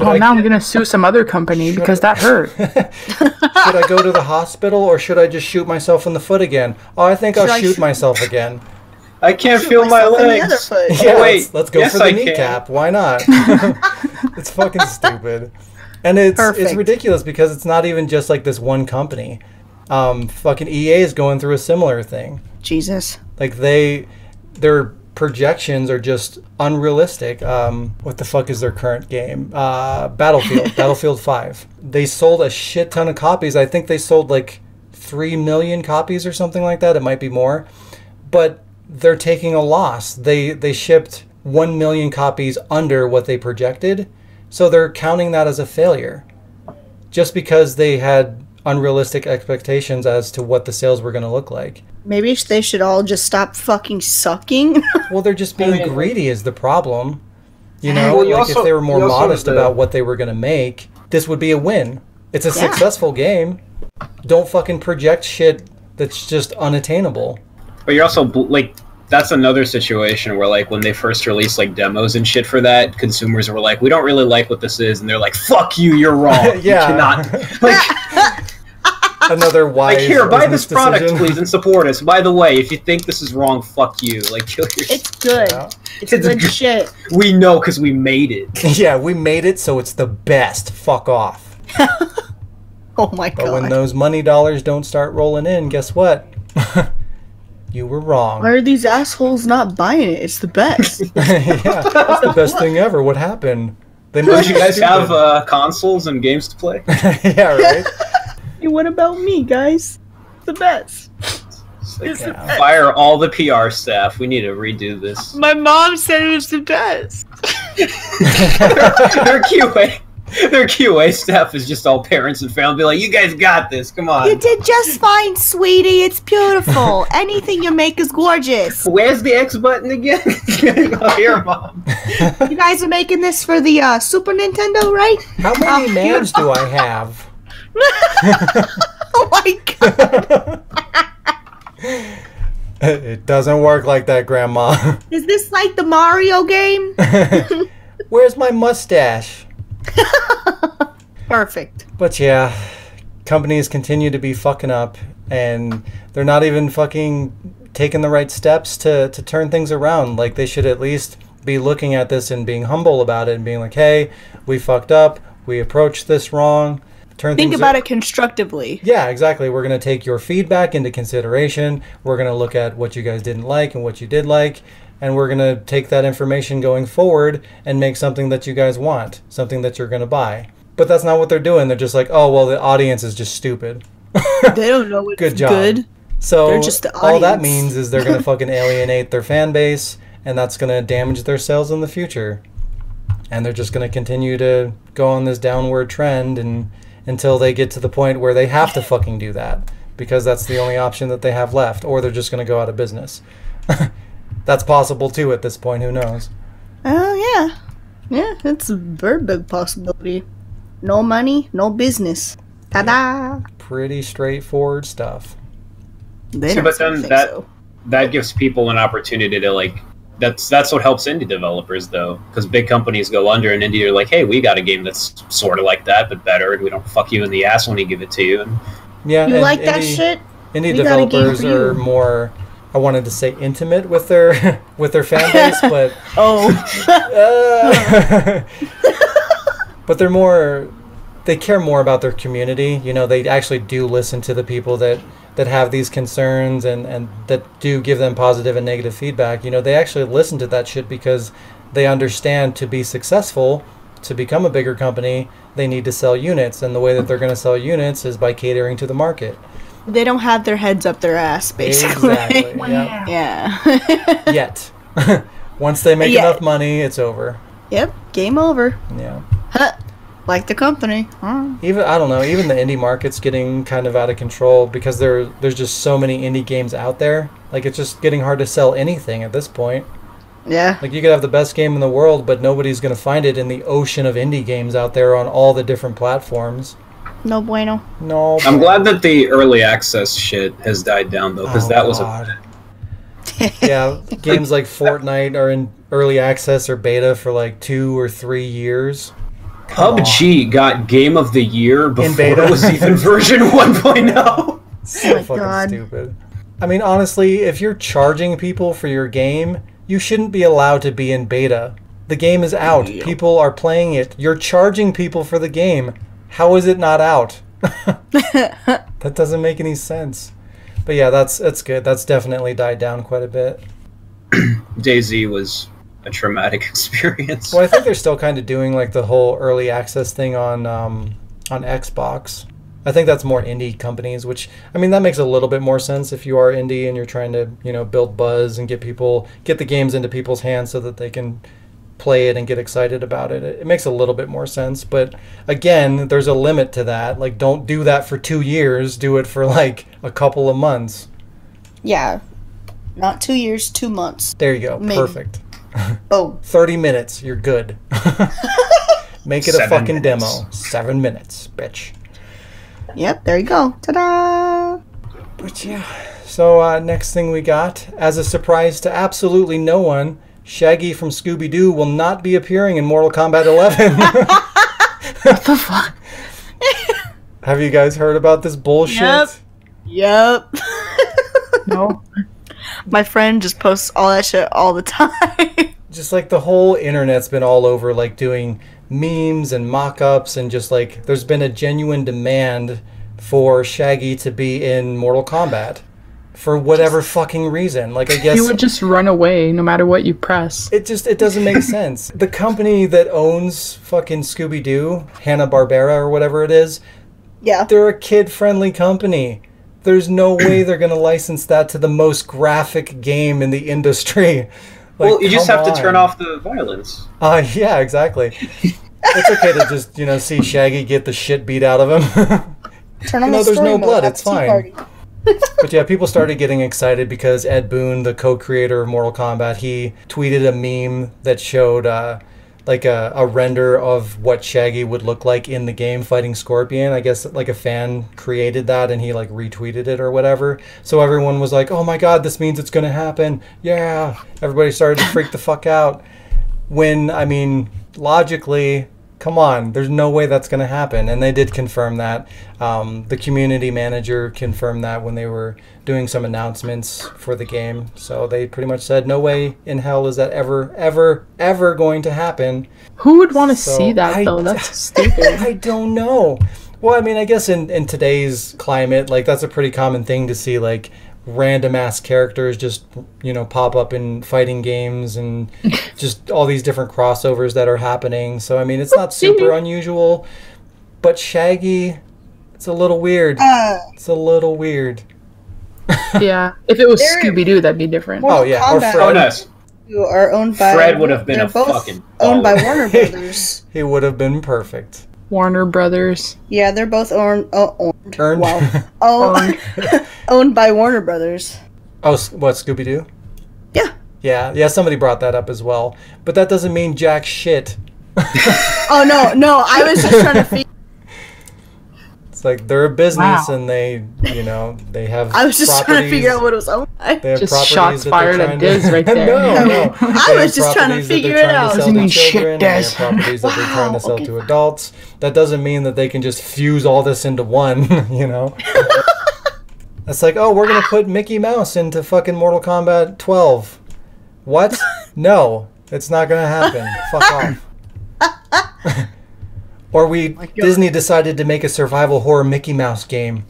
Now I'm gonna sue some other company because that hurt. Should I go to the hospital or should I just shoot myself in the foot again? Oh, I think I'll shoot myself again. I can't feel my legs. Yeah, oh, wait. Let's go for the kneecap. Why not? It's fucking stupid. And it's ridiculous because it's not even just like this one company. Fucking EA is going through a similar thing. Jesus. Like their projections are just unrealistic. What the fuck is their current game? Battlefield 5. They sold a shit ton of copies. I think they sold like 3 million copies or something like that. It might be more. But they're taking a loss. They shipped 1 million copies under what they projected. So they're counting that as a failure. Just because they had unrealistic expectations as to what the sales were going to look like. Maybe they should all just stop fucking sucking. Well, they're just being greedy is the problem. You know, well, like if they were more modest about what they were going to make, this would be a win. It's a successful game. Don't fucking project shit that's just unattainable. But you're also, like, that's another situation where, like, when they first released, like, demos and shit for that, consumers were like, we don't really like what this is, and they're like, fuck you, you're wrong. Yeah. You cannot. Like, another wise like, here, buy this product, decision. please, and support us. By the way, if you think this is wrong, fuck you. Like, kill yourself. It's good. Yeah. It's good shit. We know because we made it. Yeah, we made it, so it's the best. Fuck off. Oh my god. But when those money dollars don't start rolling in, guess what? You were wrong. Why are these assholes not buying it? It's the best. Yeah, that's the best thing ever. What happened? They Don't you guys have consoles and games to play? Yeah, right? Hey, what about me, guys? The best. Like, fire all the PR staff. We need to redo this. My mom said it was the best. their QA. Their QA staff is just all parents and family. Be like, you guys got this. Come on. You did just fine, sweetie. It's beautiful. Anything you make is gorgeous. Where's the X button again? Oh, here, Mom. You guys are making this for the Super Nintendo, right? How many mans do I have? Oh my god. It doesn't work like that, Grandma. Is this like the Mario game? Where's my mustache? Perfect. But yeah, companies continue to be fucking up, and they're not even fucking taking the right steps to turn things around. Like, they should at least be looking at this and being humble about it and being like, hey, we fucked up, we approached this wrong. Think about it constructively. Yeah, exactly. We're going to take your feedback into consideration. We're going to look at what you guys didn't like and what you did like. And we're going to take that information going forward and make something that you guys want, something that you're going to buy. But that's not what they're doing. They're just like, oh, well, the audience is just stupid. They don't know what's good. Job. Good. So they're just the all that means is they're going to fucking alienate their fan base, and that's going to damage their sales in the future. And they're just going to continue to go on this downward trend and until they get to the point where they have to fucking do that, because that's the only option that they have left, or they're just going to go out of business. That's possible too at this point, who knows? Oh yeah. Yeah, it's a very big possibility. No money, no business. Ta-da! Pretty straightforward stuff. But then that gives people an opportunity to, like, that's what helps indie developers, though, because big companies go under and indie are like, hey, we got a game that's sort of like that but better, and we don't fuck you in the ass when we give it to you. And yeah, you like that shit? Indie developers are more, I wanted to say, intimate with their fan base, but but they care more about their community. You know, they actually do listen to the people that have these concerns and that do give them positive and negative feedback. You know, they actually listen to that shit because they understand to be successful, to become a bigger company, they need to sell units, and the way that they're going to sell units is by catering to the market. They don't have their heads up their ass, basically. Exactly. Yep. Yeah. Yet. Once they make enough money, it's over. Yep. Game over. Yeah. Huh. Like the company. Even I don't know. Even the indie market's getting kind of out of control because there's just so many indie games out there. Like, it's just getting hard to sell anything at this point. Yeah. Like, you could have the best game in the world, but nobody's gonna find it in the ocean of indie games out there on all the different platforms. No bueno. No. I'm glad that the early access shit has died down, though, because that was yeah, games like Fortnite are in early access or beta for like 2 or 3 years. PUBG got Game of the Year before it was even version 1.0. So fucking stupid. I mean, honestly, if you're charging people for your game, you shouldn't be allowed to be in beta. The game is out. People are playing it. You're charging people for the game. How is it not out? That doesn't make any sense. But yeah, that's good. That's definitely died down quite a bit. DayZ was a traumatic experience. Well, I think they're still kind of doing like the whole early access thing on Xbox. I think that's more indie companies, which, I mean, that makes a little bit more sense if you are indie and you're trying to, you know, build buzz and get the games into people's hands so that they can play it and get excited about it. It makes a little bit more sense. But again, there's a limit to that. Like, don't do that for 2 years. Do it for like a couple of months. Yeah. Not 2 years, 2 months. There you go. Maybe. Perfect. Oh. 30 minutes. You're good. Make it a fucking demo. 7 minutes, bitch. Yep, there you go. Ta-da! But yeah. So next thing we got, as a surprise to absolutely no one, Shaggy from Scooby-Doo will not be appearing in Mortal Kombat 11. What the fuck? Have you guys heard about this bullshit? Yep. No. My friend just posts all that shit all the time. Just like the whole internet's been all over, like doing memes and mock-ups, and just like there's been a genuine demand for Shaggy to be in Mortal Kombat for whatever fucking reason. Like, I guess he would just run away no matter what you press. It doesn't make sense. The company that owns fucking Scooby-Doo, Hanna-Barbera or whatever it is, yeah, they're a kid-friendly company. There's no way they're going to license that to the most graphic game in the industry. Well, you just come have to turn on. off the violence. Yeah, exactly. It's okay to just, see Shaggy get the shit beat out of him. Turn on You know, the there's story no mode, blood, have it's a tea fine. party. But yeah, people started getting excited because Ed Boon, the co-creator of Mortal Kombat, he tweeted a meme that showed like a render of what Shaggy would look like in the game fighting Scorpion. I guess like a fan created that and he like retweeted it or whatever. So everyone was like, "Oh my god, this means it's gonna happen!" Yeah, everybody started to freak the fuck out. When I mean, logically, come on, there's no way that's going to happen. And they did confirm that. The community manager confirmed that when they were doing some announcements for the game. So they pretty much said, no way in hell is that ever going to happen. Who would want to So see that, though? That's stupid. I don't know. Well, I mean, I guess in today's climate, like, that's a pretty common thing to see, like, random ass characters just pop up in fighting games and just all these different crossovers that are happening. So I mean, it's not super unusual, but Shaggy, it's a little weird. It's a little weird. Yeah, if it was They're- Scooby-Doo, that'd be different. Oh yeah, or Kombat. Fred. Oh, nice. Who are owned by Fred would have been they're a both fucking owned by baller. Warner Brothers. He would have been perfect. Warner Brothers. Yeah, they're both owned. Earned. Wow. Owned by Warner Brothers. Oh, what, Scooby-Doo? Yeah. Yeah, somebody brought that up as well. But that doesn't mean jack shit. Oh no! I was just trying to figure. It's like they're a business Wow. and they, they have I was just trying to properties. figure out what it was owned by. They have Just properties shots that fired they're at trying to- Diz right there. No. I They was have just trying to properties that figure they're it trying out. to sell You to mean shit, children, and they have Diz. properties that they're trying to sell okay, to fine. adults. That doesn't mean that they can just fuse all this into one, It's like, oh, we're going to put Mickey Mouse into fucking Mortal Kombat 12. What? No, it's not going to happen. Fuck off. Or Disney decided to make a survival horror Mickey Mouse game.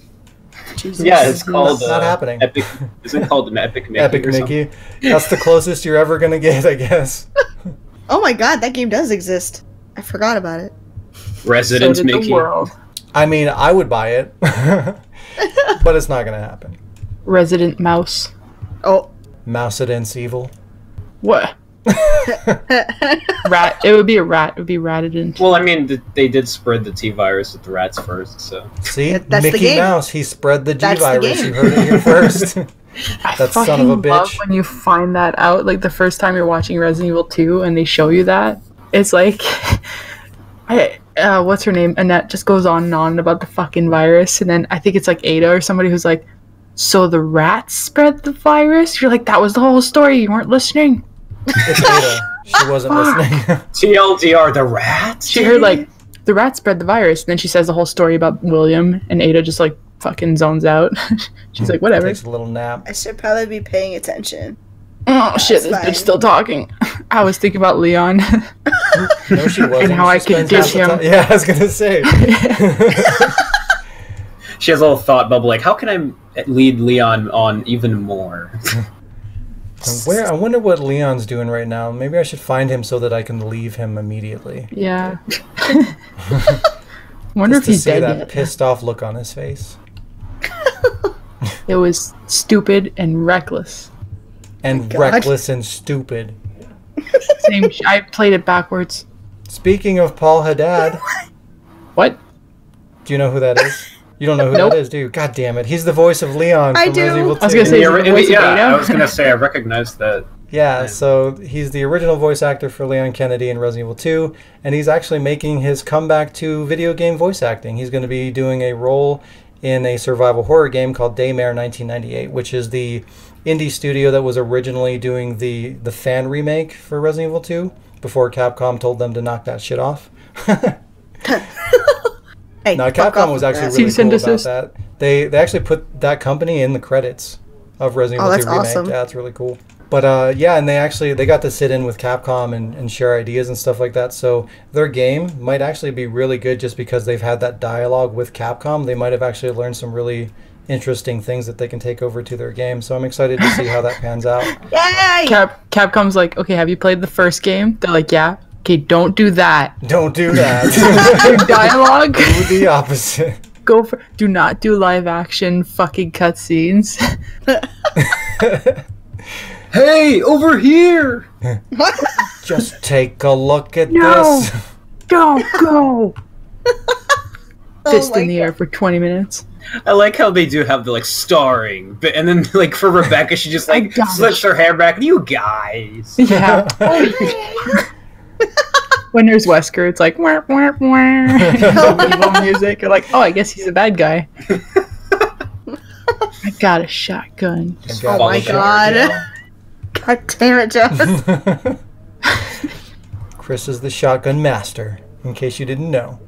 Jesus. Yeah, it's called Not happening. Epic. Isn't it called Epic Mickey? Epic or something? Mickey. That's the closest you're ever going to get, I guess. Oh my god, that game does exist. I forgot about it. Resident So did Mickey. the world. I mean, I would buy it, but it's not going to happen. Resident Mouse. Oh. Mousidence evil. What? Rat. It would be a rat. It would be ratted. Well, I mean, they did spread the T virus with the rats first, so. See, That's the Mickey game. Mouse, he spread the G That's the virus. game. You heard it here first. I That fucking son of a love bitch. when you find that out. Like the first time you're watching Resident Evil 2 and they show you that, it's like, what's her name? Annette just goes on and on about the fucking virus, and then I think it's like Ada or somebody who's like, "So the rats spread the virus?" You're like, "That was the whole story. You weren't listening." It's Ada. She wasn't listening. TLDR, the rats? She heard like the rats spread the virus, and then she says the whole story about William, and Ada just like fucking zones out. She's like, "Whatever." Takes a little nap. I should probably be paying attention. Oh shit, this fine. bitch still talking. I was thinking about Leon. No, she wasn't. And how I She could spends half dish the him. time- Yeah, I was gonna say. She has a little thought bubble like, how can I lead Leon on even more? Where? I wonder what Leon's doing right now. Maybe I should find him so that I can leave him immediately. Yeah. Wonder Just if to he's see dead that yet. pissed off look on his face. It was stupid and reckless. And God. reckless and stupid. Same. I played it backwards. Speaking of Paul Haddad, What? do you know who that is? You don't know who Nope. that is, do you? God damn it. He's the voice of Leon I from do. Resident Evil 2. I was gonna say- Yeah, Is he the voice of Ada? I was gonna say I recognized that. Yeah, so he's the original voice actor for Leon Kennedy in Resident Evil 2, and he's actually making his comeback to video game voice acting. He's going to be doing a role in a survival horror game called Daymare 1998, which is the indie studio that was originally doing the fan remake for Resident Evil 2 before Capcom told them to knock that shit off. Hey, No, fuck Capcom off was with actually that. really Cease and cool about desist. that. They actually put that company in the credits of Resident Oh, Evil 2 that's remake. awesome. Yeah, it's really cool. But yeah, and they got to sit in with Capcom and share ideas and stuff like that. So their game might actually be really good just because they've had that dialogue with Capcom. They might have actually learned some really interesting things that they can take over to their game. So I'm excited to see how that pans out. Yay! Capcom's like, okay, have you played the first game? They're like, yeah. Okay, don't do that. Don't do that. Do dialogue. Do the opposite. Go for. Do not do live action fucking cutscenes. Hey, over here! Just take a look at No. this. Don't go. Fist my in the air for 20 minutes. I like how they do have the like starring, but and then like for Rebecca, she just like slips her hair back. You guys. Yeah. When there's Wesker, it's like wah, wah, wah. Evil music. You're like, oh, I guess he's a bad guy. I got a shotgun. Oh my god. God damn it, Jeff. Chris is the shotgun master, in case you didn't know.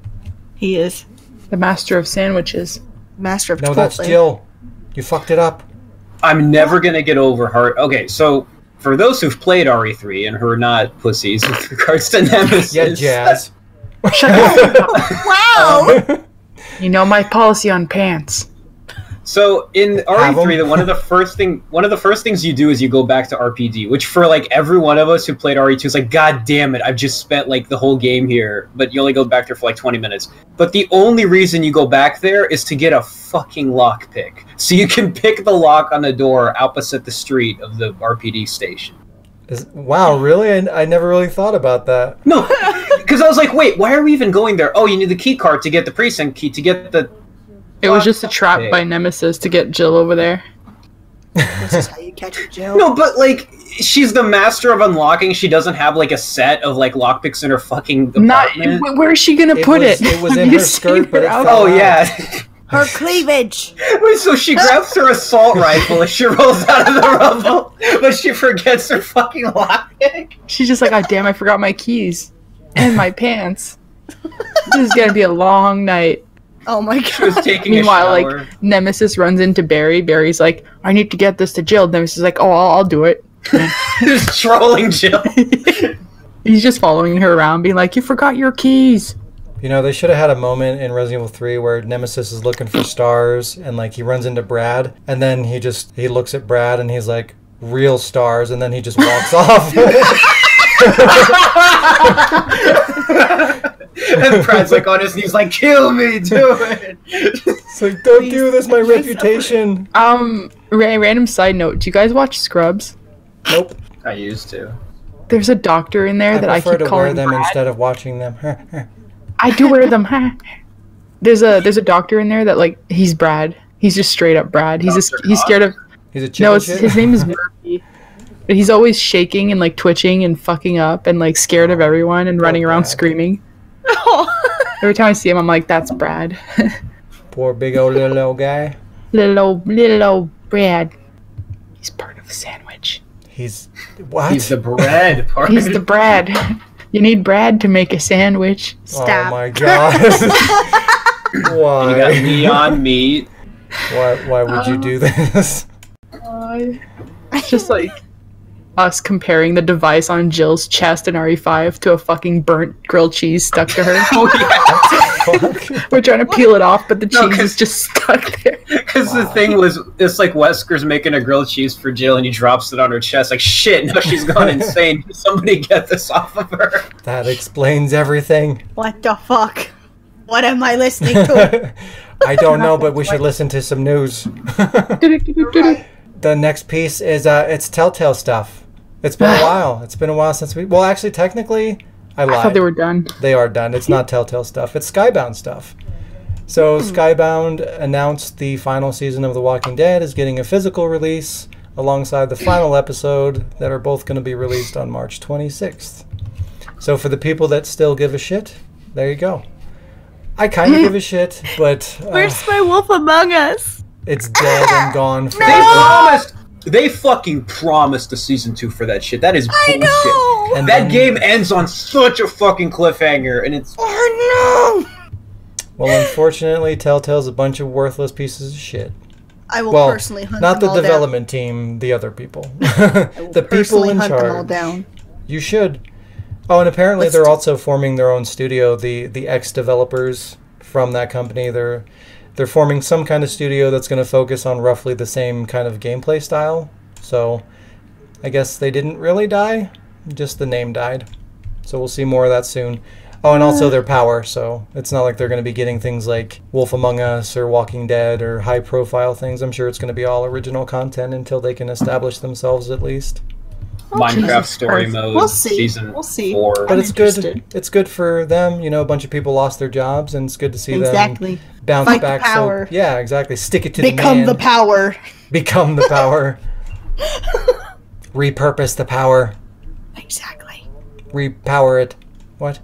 He is. The master of sandwiches. Master of No, Chipotle. that's Jill. You fucked it up. I'm never gonna get over her. Okay, so for those who've played RE3 and who are not pussies with regards to Nemesis, Yeah, Jazz. Wow! You know my policy on pants. So in Have 'em? RE3, one of the first things you do is you go back to RPD, which for like every one of us who played RE2 is like, God damn it, I've just spent like the whole game here, but you only go back there for like 20 minutes. But the only reason you go back there is to get a fucking lockpick, so you can pick the lock on the door opposite the street of the RPD station. Wow, really? I never really thought about that. No, because I was like, wait, why are we even going there? Oh, you need the key card to get the precinct key to get the. It was just a trap by Nemesis to get Jill over there. This is how you catch a Jill. No, but like, she's the master of unlocking. She doesn't have like a set of like lockpicks in her fucking apartment. Where is she gonna put it? It was Have in you her seen skirt, but her it outfit? fell Oh out. yeah. Her cleavage! Wait, so she grabs her assault rifle and she rolls out of the rubble, but she forgets her fucking lockpick. She's just like, oh damn, I forgot my keys and my pants. This is gonna be a long night. Oh my She was god. taking Meanwhile, a shower. like Nemesis runs into Barry. Barry's like, I need to get this to Jill. Nemesis is like, oh, I'll do it. Just trolling Jill. He's just following her around, being like, you forgot your keys. You know, they should have had a moment in Resident Evil 3 where Nemesis is looking for stars and like he runs into Brad and then he looks at Brad and he's like, real stars, and then he just walks off. And Brad's like on his knees, like, kill me, do it. It's like, don't do this, my reputation. Random side note, do you guys watch Scrubs? Nope. I used to. There's a doctor in there I that I prefer keep to wear calling them Brad. instead of watching them. I do wear them. There's a doctor in there that like he's Brad. He's just straight up Brad. He's scared of. He's a No, chicken shit. his name is Murphy. But he's always shaking and like twitching and fucking up and like scared of everyone and running around Brad. screaming. Every time I see him, I'm like, that's Brad. Poor big old little guy. little old Brad. He's part of a sandwich. He's what? He's the bread part. He's the Brad. You need Brad to make a sandwich. Oh my god. You got Why? Beyond Meat. Why would you do this? It's just like us comparing the device on Jill's chest in RE5 to a fucking burnt grilled cheese stuck to her. Oh yeah. Fuck. We're trying to peel it off, but the No, cheese 'cause- is just stuck there. Because the thing was, it's like Wesker's making a grilled cheese for Jill and he drops it on her chest. Like, shit, now she's gone insane. Somebody get this off of her. That explains everything. What the fuck? What am I listening to? I don't know, but we should listen to some news. The next piece is it's Telltale stuff. It's been a while. It's been a while since we. Well, actually, technically, I lied. I thought they were done. They are done. It's not Telltale stuff. It's Skybound stuff. So Skybound announced the final season of The Walking Dead is getting a physical release alongside the final episode that are both going to be released on March 26th. So for the people that still give a shit, there you go. I kind of give a shit, but Where's my wolf among us? it's dead and gone forever. They fucking promised a season 2 for that shit. That is bullshit. No! And That then- game ends on such a fucking cliffhanger, and it's Oh no! Well, unfortunately, Telltale's a bunch of worthless pieces of shit. I will Well, personally hunt not them the all development team, the other people. down. I will The people personally in hunt them all charge. down. You should. Oh, and apparently Let's they're do- also forming their own studio. The ex-developers from that company, they're forming some kind of studio that's going to focus on roughly the same kind of gameplay style. So, I guess they didn't really die, just the name died. So we'll see more of that soon. Oh, and also their power, so it's not like they're going to be getting things like Wolf Among Us or Walking Dead or high-profile things. I'm sure it's going to be all original content until they can establish themselves at least. Minecraft story Christ. mode We'll see. season We'll see. 4. But I'm it's interested. good. It's good for them. You know, a bunch of people lost their jobs, and it's good to see Exactly. them bounce Fight the back. power. So yeah, exactly. Stick it to Become the man. the power. Become the power. Repurpose the power. Exactly. Repower it. What?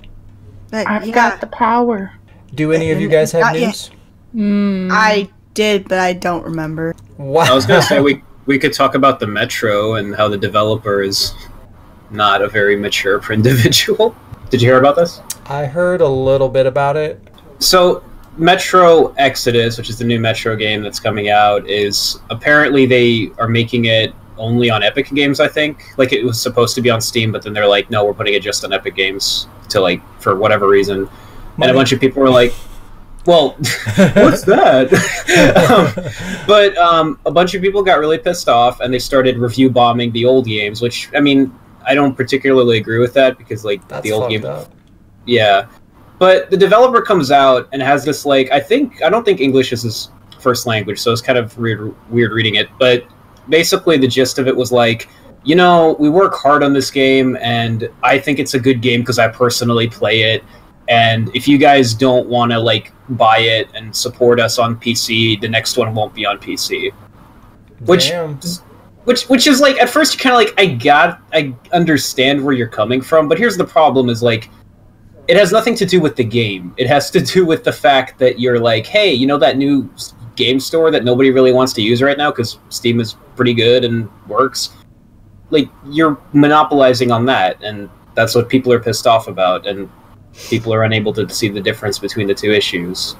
I've got the power. Do any of you guys have Not yet. news? I did, but I don't remember. Wow. I was gonna say we could talk about the Metro and how the developer is not a very mature individual. Did you hear about this? I heard a little bit about it. So Metro Exodus, which is the new Metro game that's coming out, is apparently they are making it only on Epic Games, I think. Like, it was supposed to be on Steam, but then they're like, no, we're putting it just on Epic Games to, like, for whatever reason. And a bunch of people were like, well, what's that? But a bunch of people got really pissed off, and they started review bombing the old games, which, I mean, I don't particularly agree with that, because, like, That's the old fucked game... up. Yeah. But the developer comes out and has this, like, I don't think English is his first language, so it's kind of weird reading it. But basically the gist of it was like, you know, we work hard on this game, and I think it's a good game because I personally play it. And if you guys don't want to, like, buy it and support us on PC, the next one won't be on PC. Damn. Which is, like, at first you're kind of like, I understand where you're coming from, but here's the problem is, like, it has nothing to do with the game. It has to do with the fact that you're like, hey, you know that new game store that nobody really wants to use right now because Steam is pretty good and works? Like, you're monopolizing on that, and that's what people are pissed off about, and people are unable to see the difference between the two issues.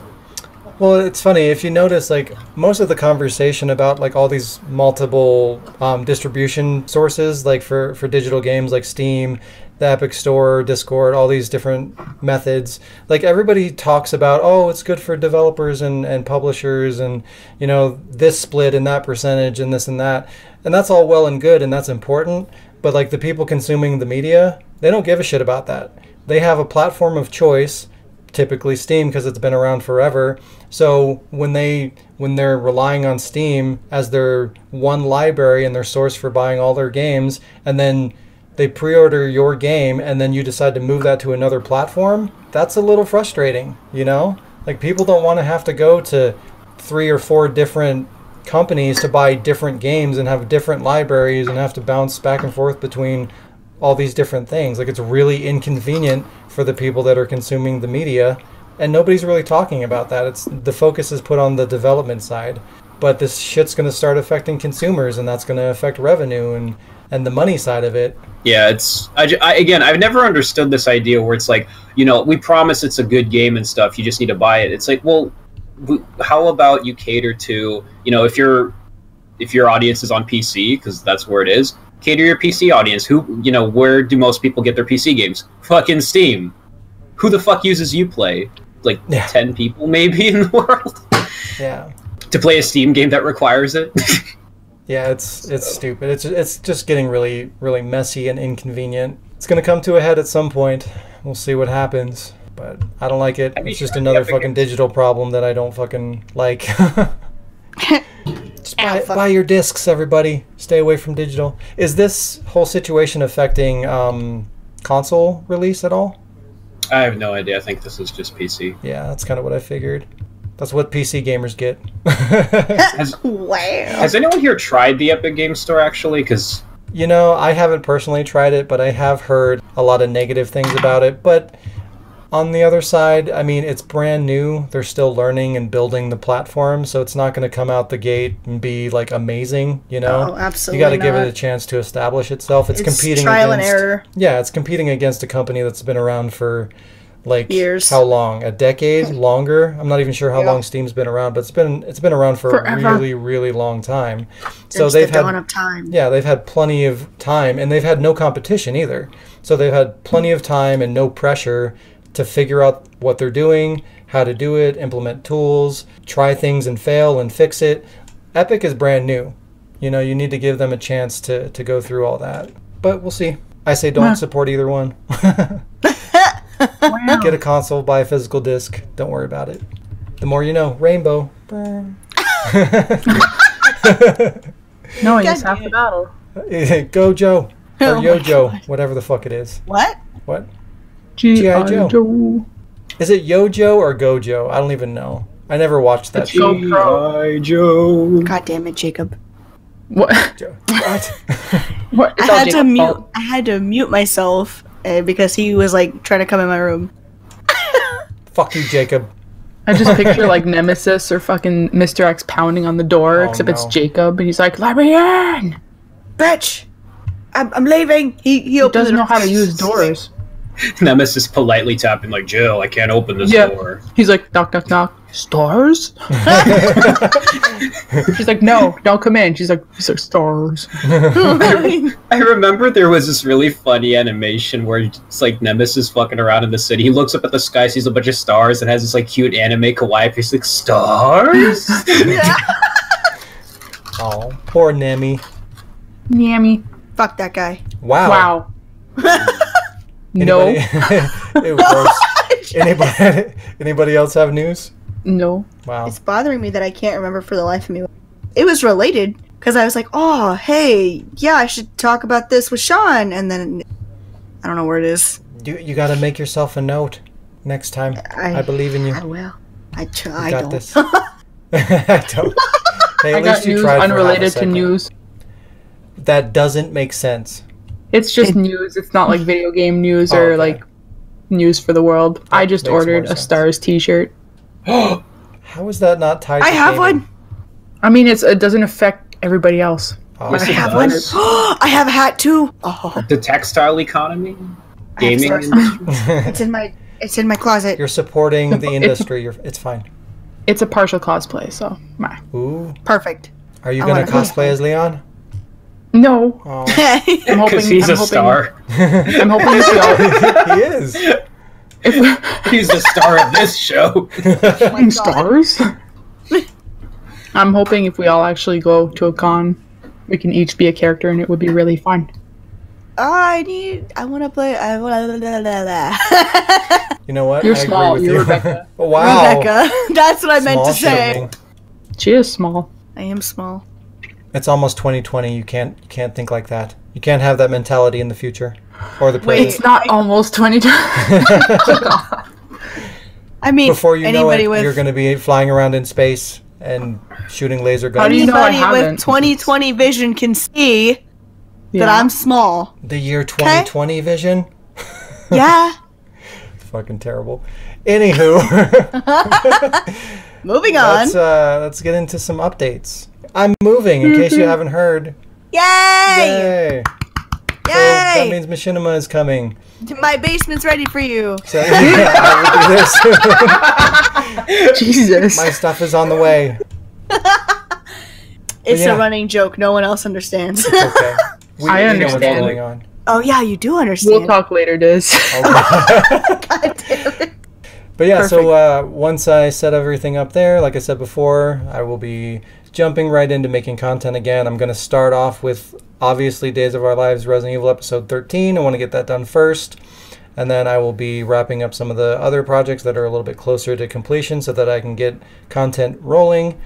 Well, it's funny, if you notice, like, most of the conversation about, like, all these multiple distribution sources, like, for digital games, like Steam, the Epic Store, Discord, all these different methods, like, everybody talks about, oh, it's good for developers and publishers, and, you know, this split and that percentage and this and that. And that's all well and good, and that's important, but, like, the people consuming the media, they don't give a shit about that. They have a platform of choice, typically Steam, because it's been around forever. So when they're relying on Steam as their one library and their source for buying all their games, and then they pre-order your game and then you decide to move that to another platform, that's a little frustrating, you know? Like, people don't want to have to go to 3 or 4 different companies to buy different games and have different libraries and have to bounce back and forth between all these different things. Like, it's really inconvenient for the people that are consuming the media, and nobody's really talking about that. It's the focus is put on the development side, but this shit's going to start affecting consumers, and that's going to affect revenue and the money side of it. Yeah, again, I've never understood this idea where it's like, you know, we promise it's a good game and stuff, you just need to buy it. It's like, well, how about you cater to, you know, if your audience is on PC, because that's where it is, cater your PC audience. Who, you know, where do most people get their PC games? Fucking Steam. Who the fuck uses Uplay? Like, 10 people maybe in the world? Yeah. To play a Steam game that requires it? Yeah, it's stupid. It's just getting really, really messy and inconvenient. It's going to come to a head at some point. We'll see what happens. But I don't like it. It's just another fucking digital problem that I don't fucking like. Just buy your discs, everybody. Stay away from digital. Is this whole situation affecting console release at all? I have no idea. I think this is just PC. Yeah, that's kind of what I figured. That's what PC gamers get. Has anyone here tried the Epic Games Store, actually? Because, you know, I haven't personally tried it, but I have heard a lot of negative things about it. But on the other side, I mean, it's brand new. They're still learning and building the platform, so it's not going to come out the gate and be, like, amazing, you know? Oh, absolutely You got to give not. it a chance to establish itself. It's competing trial against, and error. Yeah, it's competing against a company that's been around for, like, years. How long? A decade? Longer? I'm not even sure how long Steam's been around, but it's been around for a really, really long time. So Since the dawn of time. Yeah, they've had plenty of time, and they've had no competition either. So they've had plenty of time and no pressure to figure out what they're doing, how to do it, implement tools, try things and fail and fix it. Epic is brand new. You know, you need to give them a chance to go through all that. But we'll see. I say don't support either one. Get a console, buy a physical disc. Don't worry about it. The more you know. Rainbow. Knowing is half the battle. Go, Joe. Or Oh my Yojo, God. whatever the fuck it is. What? What? G.I. Joe. Joe. Is it Yojo or Gojo? I don't even know. I never watched that show. GoPro. Joe. God damn it, Jacob. What? What? What? It's I all had to Jacob's mute. fault. I had to mute myself because he was like trying to come in my room. Fuck you, Jacob. I just picture like Nemesis or fucking Mr. X pounding on the door, Oh, except it's no. Jacob, and he's like, "Let me in." Bitch, I'm leaving. He opens Doesn't it know up. how to use doors. Nemesis politely tapping like, Jill, I can't open this Yeah. door. He's like, knock, knock, knock. Stars? She's like, no, don't come in. He's like, stars. I remember there was this really funny animation where it's like Nemesis fucking around in the city. He looks up at the sky, sees a bunch of stars, and has this like cute anime kawaii. He's like, stars? Oh, poor Nemi. Yammy. Fuck that guy. Wow. Wow. No. It was gross. Anybody else have news? No. Wow. It's bothering me that I can't remember for the life of me. It was related because I was like, oh, hey, yeah, I should talk about this with Shaun, and then I don't know where it is. You got to make yourself a note next time. I believe in you. I will. I You I got don't. this. I don't. Hey, I at got least you news tried for half a unrelated to second. news. That doesn't make sense. It's just news. It's not like video game news Oh, or okay. like news for the world. I just makes ordered more a sense. Stars t-shirt. How is that not tied to I have gaming? one. I mean, it doesn't affect everybody else. Oh, Yes, I it have does. one. I have a hat too. Oh, The textile economy? I have Gaming stars. industry? It's in my closet. You're supporting the industry. It's fine. It's a partial cosplay, so meh. Ooh. Perfect. Are you I going wanna to be cosplay as Leon? No. Oh. I'm hoping, Because he's I'm a hoping, star. I'm hoping if we all, He is. He's the star of this show. God. stars. I'm hoping if we all actually go to a con, we can each be a character, and it would be really fun. I want to play. You know what? You're I agree small. with You're you. Rebecca. Wow. Rebecca. That's what I meant Small to say. shaming. She is small. I am small. It's almost 2020. You can't think like that. You can't have that mentality in the future or the Wait. present. It's not almost 20. I mean, Before you know anybody it, with you're going to be flying around in space and shooting laser How do guns. you know I anybody with haven't? 2020 vision can see that I'm small. The year 2020 vision. Yeah. Fucking terrible. Anywho, Moving on. let's get into some updates. I'm moving. In case you haven't heard. Yay! Yay! So that means Machinima is coming. My basement's ready for you. So yeah, I will do this. Jesus. My stuff is on the way. It's yeah. a running joke. No one else understands. Okay. We I know what's understand. going on. Oh yeah, you do understand. We'll talk later, Diz. Okay. God damn it. But yeah, so once I set everything up there, like I said before, I will be jumping right into making content again. I'm going to start off with, obviously, Days of Our Lives Resident Evil Episode 13. I want to get that done first. And then I will be wrapping up some of the other projects that are a little bit closer to completion so that I can get content rolling.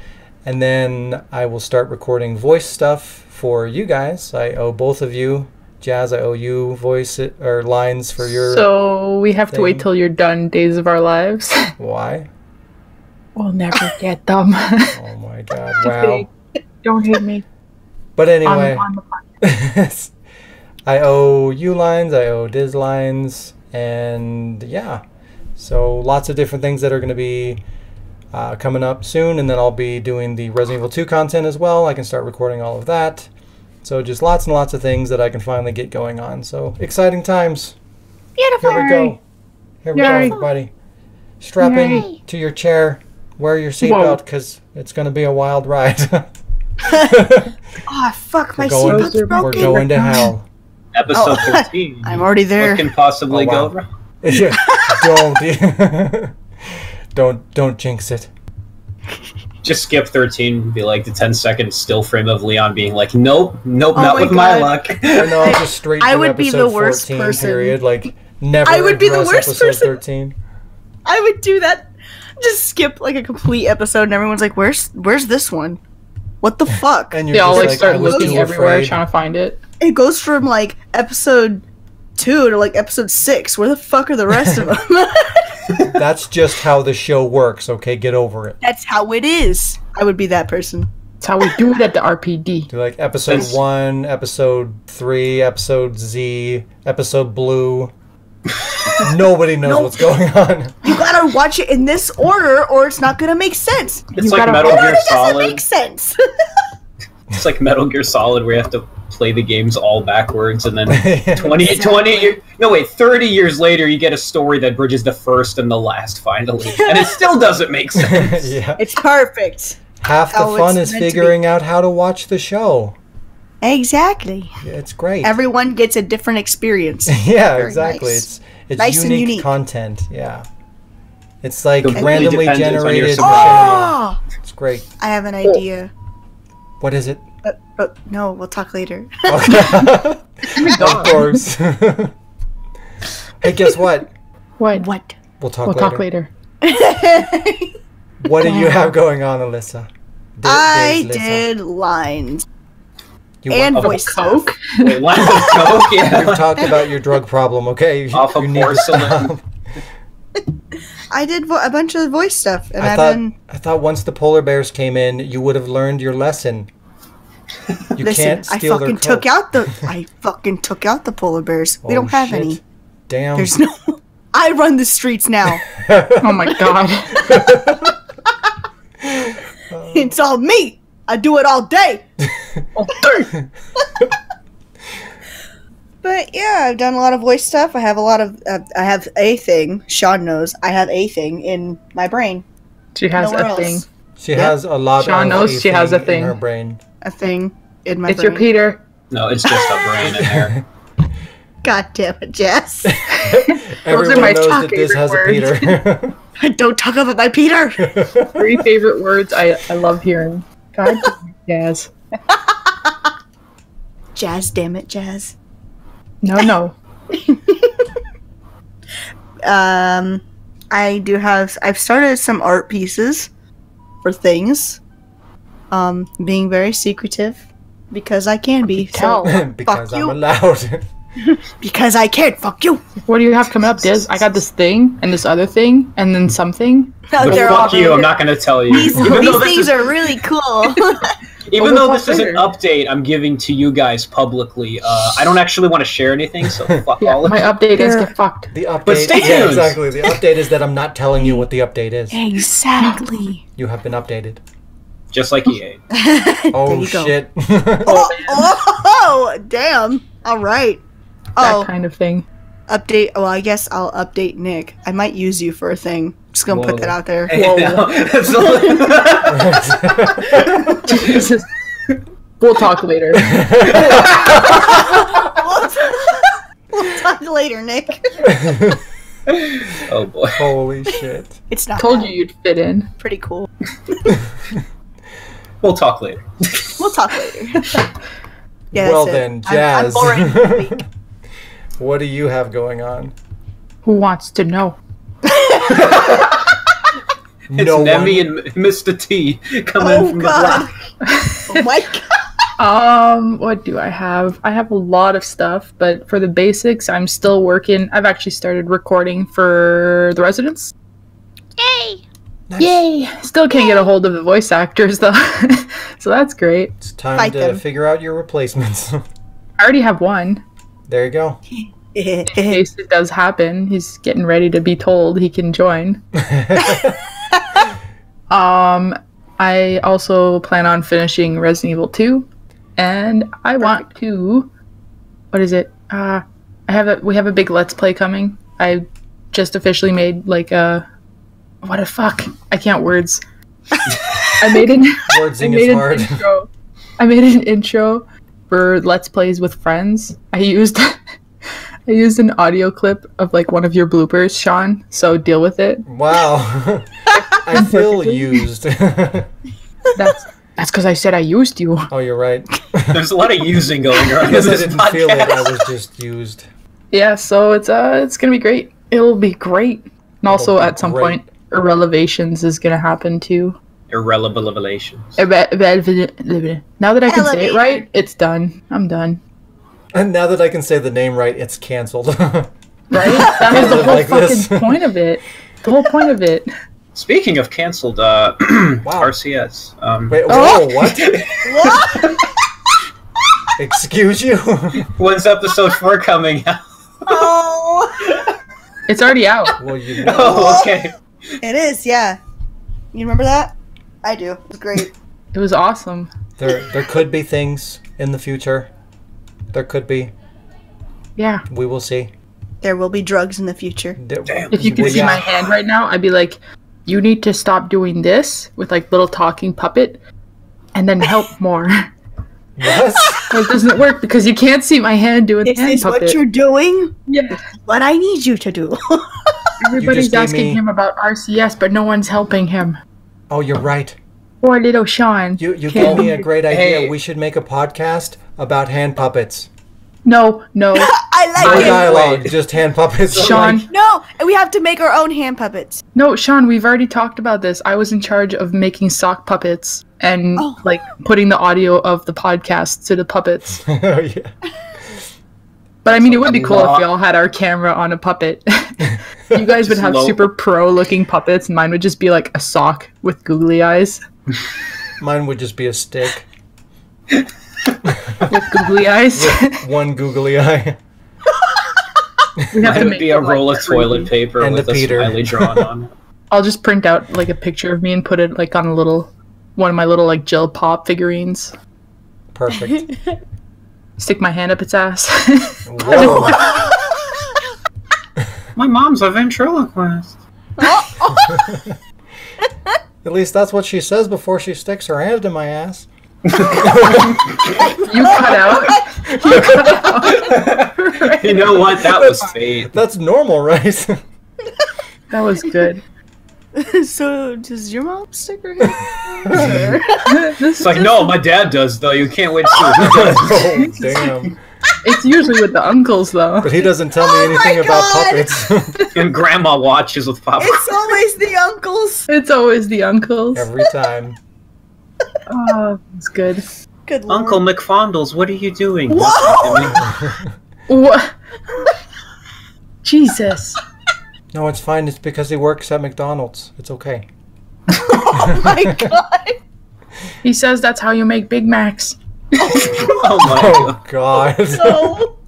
And then I will start recording voice stuff for you guys. I owe both of you. Jazz, I owe you voice or lines for your... So we have to thing. wait till you're done Days of Our Lives. Why? We'll never get them. Oh my god, wow. Don't hate me. But anyway, On the podcast. I owe you lines, I owe Diz lines, and yeah. So lots of different things that are going to be coming up soon, and then I'll be doing the Resident Evil 2 content as well. I can start recording all of that. So just lots and lots of things that I can finally get going on. So exciting times. Beautiful. Here we go. Here we go, Yay. everybody. Strap in Yay. to your chair. Wear your Whoa. seatbelt because it's going to be a wild ride. Oh fuck, my going- seatbelt's we're broken. We're going to hell. Episode Oh. 13. I'm already there. What can possibly Oh, wow. go wrong? Don't jinx it. Just skip 13, be like the 10-second still frame of Leon being like, nope, not my with my God. luck. I know, I'll just straight I through would be episode the worst 14 person. period, like never I would be the address worst episode person. 13. I would do that. Just skip like a complete episode, and everyone's like, "Where's this one? What the fuck?" And They all just like start I was looking too everywhere afraid. trying to find it. it goes from like episode 2 to like episode 6. Where the fuck are the rest of them? That's just how the show works, okay? Get over it. That's how it is. I would be that person. That's how we do it at the RPD. Do like episode 1, episode 3, episode Z, episode Blue. Nobody knows what's going on. You gotta watch it in this order, or it's not gonna make sense. It's like Metal Gear Doesn't Solid. make sense. It's like Metal Gear Solid, where you have to play the games all backwards, and then 30 years later, you get a story that bridges the first and the last, finally. And it still doesn't make sense. Yeah. It's perfect. Half the fun is figuring out how to watch the show. Exactly. Yeah, it's great. Everyone gets a different experience. Yeah, Very exactly. nice. It's Nice and unique, unique. content. Yeah. It's like Completely randomly dependent on your generated. subscription. Oh! It's great. I have an idea. What is it? But no, we'll talk later. Of course. Hey, guess what? What? What? We'll talk We'll later. talk later. What do you have going on, Alyssa? I Alyssa. did lines You and want- voice stuff. Coke? Wait, lines of coke? We've Yeah. talked about your drug problem, okay? Off of You need to porcelain. stop. I did a bunch of voice stuff, and I I've thought once the polar bears came in, you would have learned your lesson. You listen. can't I steal fucking their coke. I fucking took out the polar bears. We Oh, don't have shit. any. Damn. There's no. I run the streets now. Oh my god. It's all me. I do it all day. But yeah, I've done a lot of voice stuff. I have a lot of. I have a thing. Sean knows. I have a thing in my brain. She has Nowhere a else. thing. She has a lot Sean of knows she has a in thing. her brain. A thing in my It's brain. your Peter. No, it's just a brain in there. God damn it, Jess. Everyone my knows top that this has a favorite Peter. Don't talk about my Peter. 3 favorite words I love hearing. God damn it, Jazz. Jazz, damn it, Jazz. No. I do have. I've started some art pieces for things. Being very secretive because I can be. Tell. So, Because fuck I'm you. allowed. Because I can. Fuck you. What do you have coming up, Diz? I got this thing, and this other thing, and then something. No, But they're all fuck you, I'm not gonna tell you. These, Even though these this things is- are really cool. Even we'll though talk this is an later. update I'm giving to you guys publicly, I don't actually want to share anything, so fuck Yeah, all of my it. update is get fucked. The update. But stay Yeah, tuned. exactly. The update is that I'm not telling you what the update is. Exactly. You have been updated. Just like EA. Oh There you go. shit. Oh, damn. All right. That Oh, kind of thing. update. Well, I guess I'll update Nick. I might use you for a thing. Just gonna put Whoa. that out there. Jesus. We'll talk later. We'll talk later, Nick. Oh boy. Holy shit. It's not Told bad. you you'd fit in. Pretty cool. We'll talk later. We'll talk later. Yeah, Well that's it. then, I'm Jazz. boring this week. What do you have going on? Who wants to know? It's No Nemi one. and Mr. T coming Oh from the god. block. Oh my god. What do I have? I have a lot of stuff, but for the basics, I'm still working. I've actually started recording for the residents. Nice. Yay! Still can't get a hold of the voice actors though, so that's great. It's time Fight to them. figure out your replacements. I already have one. There you go. In case it does happen, he's getting ready to be told he can join. I also plan on finishing Resident Evil 2, and I want to. What is it? We have a big Let's Play coming. I just officially made like a. What the fuck? I can't words. I made an. Wordsing is hard. Intro. I made an intro for Let's Plays with friends. I used an audio clip of like one of your bloopers, Shaun. So deal with it. Wow. I feel used. That's because I said I used you. Oh, you're right. There's a lot of using going on I in guess I this didn't feel it. I podcast. was just used. Yeah, so it's gonna be great. It'll be great. And also It'll be at some great. point, Irrelevations is gonna happen too. Irrelevant revelations. Now that I can say it right, it's done. I'm done. And now that I can say the name right, it's canceled. Right? That was the whole Like this. fucking point of it. The whole point of it. Speaking of canceled, Wow. RCS. Wait, whoa, what? What? Excuse you? When's episode 4 coming out? Oh. It's already out. Well, you know. Oh, okay. It is, yeah. You remember that? I do. It was great. It was awesome. There could be things in the future. There could be. Yeah. We will see. There will be drugs in the future. Damn. If you could Well, see yeah. my hand right now, I'd be like, you need to stop doing this with like little talking puppet and then help more. What? It doesn't work because you can't see my hand doing the This hand is puppet. what you're doing? Yeah. What I need you to do. Everybody's gave asking me- him about RCS, but no one's helping him. Oh, you're right. Poor little Shaun. You Can't- gave me a great idea. Hey. We should make a podcast about hand puppets. No. I No like it. dialogue, just hand puppets. Sean. No, and we have to make our own hand puppets. No, Shaun, we've already talked about this. I was in charge of making sock puppets and Oh. like putting the audio of the podcast to the puppets. Oh, yeah. But I mean, it would be cool if we all had our camera on a puppet. You guys would Just have low- super pro-looking puppets, and mine would just be like a sock with googly eyes. Mine would just be a stick. With googly eyes. With one googly eye. We have It to would make be a them, like, roll of toilet creepy. paper And with the a Peter. smiley drawn on it. I'll just print out like a picture of me and put it like on one of my little like Jill Pop figurines. Perfect. Stick my hand up its ass. Whoa. My mom's a ventriloquist. At least that's what she says before she sticks her hand in my ass. You cut out. You cut out. Right. You know what? That was fate. That's normal, right? That was good. So, does your mom stick her hand? This It's like, is- no, my dad does, though. You can't wait to see what he does. Oh, damn. It's usually with the uncles though. But he doesn't tell me Oh anything my about God. puppets. And grandma watches with Papa. It's always the uncles. It's always the uncles. Every time. Oh, it's good. Good lord. Uncle McFondles, what are you doing? Whoa! What? Jesus. No, it's fine. It's because he works at McDonald's. It's okay. Oh my god. He says that's how you make Big Macs. Oh my Oh, god. God. No.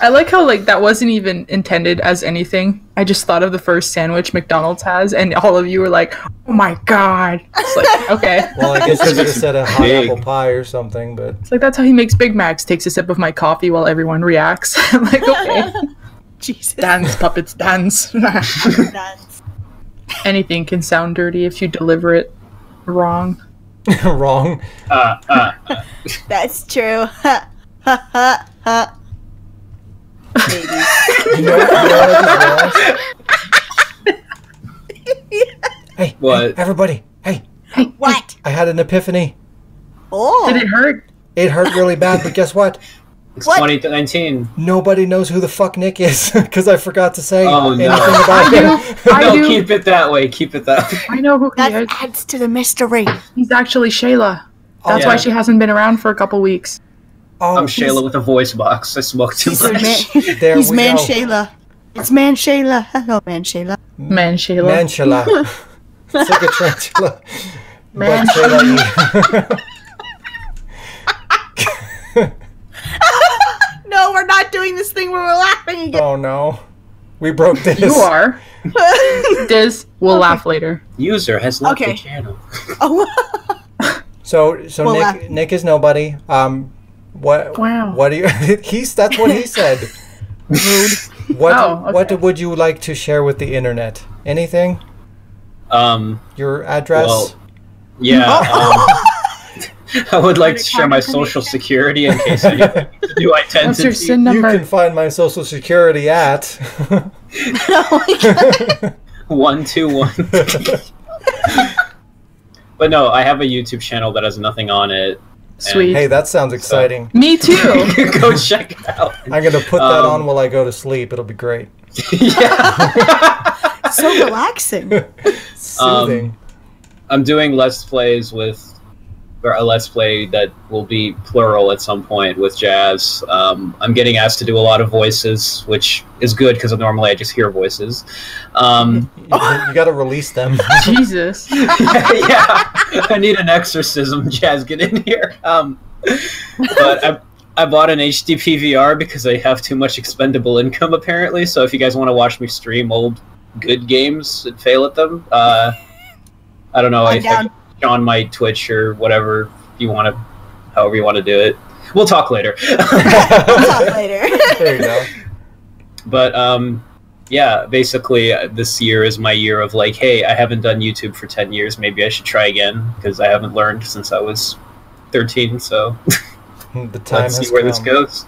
I like how like that wasn't even intended as anything. I just thought of the first sandwich McDonald's has, and all of you were like, "Oh my god!" It's like, okay, Well, I guess you could have said a hot Big. apple pie or something, but it's like that's how he makes Big Macs. Takes a sip of my coffee while everyone reacts. I'm like, okay, Jesus. dance puppets, dance. That's Anything can sound dirty if you deliver it wrong. wrong. That's true. Ha ha ha ha. Babies. You know what I just realized? Hey, What? hey, everybody. Hey, What? I had an epiphany. Oh. Did it hurt? It hurt really bad, but guess what? It's What? 2019. Nobody knows who the fuck Nick is because I forgot to say Oh, no. anything about I him. do. I No, do. keep it that way. Keep it that way. I know who he That is. adds to the mystery. He's actually Shayla. That's yeah. why she hasn't been around for a couple weeks. Oh, I'm Shayla with a voice box. I smoked too He's, much. There he's we Man go. Shayla. It's Man Shayla. Hello, Man Shayla. Man, Shayla. Manchala. It's like a tarantula. Man, But Shayla. No, we're not doing this thing where we're laughing again. Oh no. We broke this. You are. Diz, we'll laugh later. User has left Okay. the channel. Oh. So Well, Nick is nobody. What Wow. what do you that's what he said. What Oh, okay. what would you like to share with the internet? Anything? Your address? Well, yeah. I would like to share my social security in case anyone needs a new What's your identity. SIN you number? can find my social security at 121. But no, I have a YouTube channel that has nothing on it. Sweet. Hey, that sounds exciting. Me too. Go check it out. I'm gonna put that on while I go to sleep. It'll be great. Yeah. So relaxing. Soothing. I'm doing Let's Plays with a Let's Play that will be plural at some point with Jazz. I'm getting asked to do a lot of voices, which is good because normally I just hear voices. You got to release them. Jesus. Yeah, I need an exorcism. Jazz, get in here. But I bought an HD PVR because I have too much expendable income apparently. So if you guys want to watch me stream old good games and fail at them, I don't know. I think on my Twitch or whatever you want to, however you want to do it. We'll talk later. We'll talk later. There you go. But yeah, basically this year is my year of like, hey, I haven't done YouTube for 10 years. Maybe I should try again because I haven't learned since I was 13. So The time let's has see where come. this goes.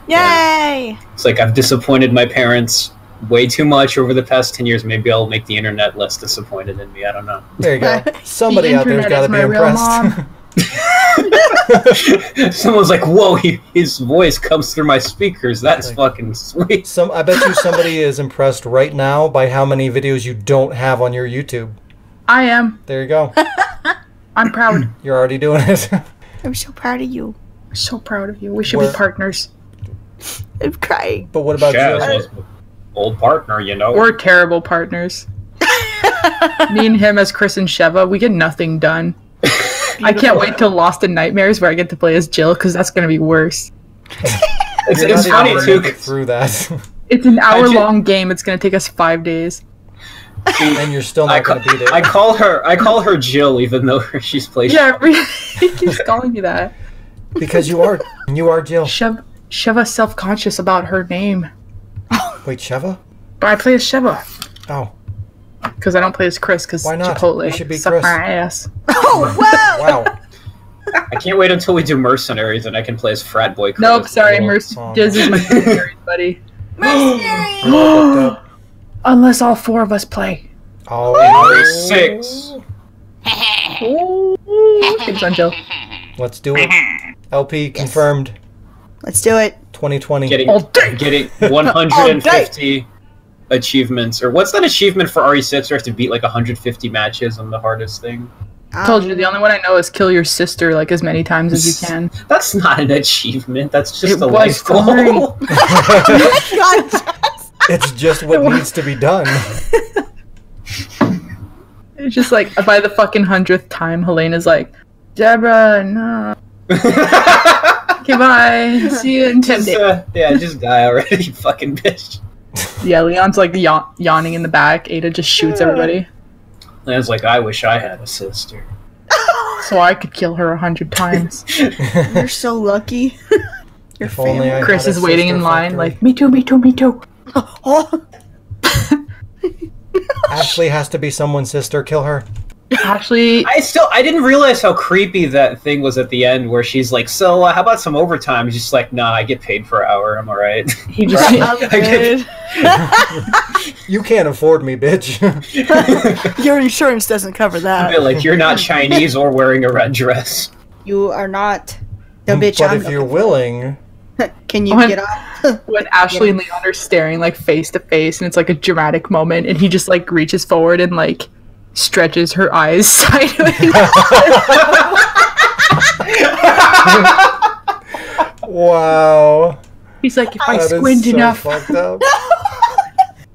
Yay! It's like I've disappointed my parents way too much over the past 10 years. Maybe I'll make the internet less disappointed in me. I don't know. There you go. Somebody out there's got to be impressed. Someone's like, whoa, his voice comes through my speakers. That's fucking sweet. I bet you somebody is impressed right now by how many videos you don't have on your YouTube. I am. There you go. I'm proud. You're already doing it. I'm so proud of you. I'm so proud of you. We should be partners. I'm crying. But what about Jazz Jill? was my old partner, you know. We're terrible partners. Me and him as Chris and Sheva, we get nothing done. I can't wait till Lost in Nightmares where I get to play as Jill because that's going to be worse. It's funny too. Through that. It's an hour-long game. It's going to take us 5 days. And you're still not going to beat it. I call her Jill, even though she's played. Yeah, he keeps calling you that. Because you are Jill. Sheva's self-conscious about her name. Wait, Sheva? But I play as Sheva. Oh. Because I don't play as Chris, because Why not? Chipotle You should be suck Chris. my ass. Oh, wow! Wow. I can't wait until we do Mercenaries and I can play as Frat Boy Chris. Nope, sorry, Oh. Jizz is my mercenary buddy. Mercenary! You're all booked up. Unless all 4 of us play. Oh. Henry 6. Ooh, tips on Jill. Let's do it. LP confirmed. Let's do it. 2020. Getting All day. 150 achievements. Or what's that achievement for RE6 where you have to beat like 150 matches on the hardest thing? I told you, the only one I know is kill your sister like as many times as you can. That's not an achievement. That's just It a was life goal. God, It's just what needs to be done. It's just like, by the fucking 100th time, Helena's like, Deborah, no. Okay, bye. See you in 10 days. Yeah, just die already, you fucking bitch. Yeah, Leon's like yawning in the back. Ada just shoots everybody. Leon's like, I wish I had a sister. So I could kill her 100 times. you're so lucky. Your If only family. I Chris had a is waiting in sister line factory. like, me too, me too, me too. Oh, Ashley has to be someone's sister. Kill her. Ashley, I didn't realize how creepy that thing was at the end where she's like, so how about some overtime? He's just like, nah, I get paid per hour. I'm alright. he just... You can't afford me, bitch. your insurance doesn't cover I that. feel like you're not Chinese or wearing a red dress. You are not the bitch. But I'm if you're looking willing, for. Can you When- get off? when Ashley and Leon are staring like face to face and it's like a dramatic moment and he just like reaches forward and like stretches her eyes sideways. wow. He's like, if I That is squint so enough, fucked up.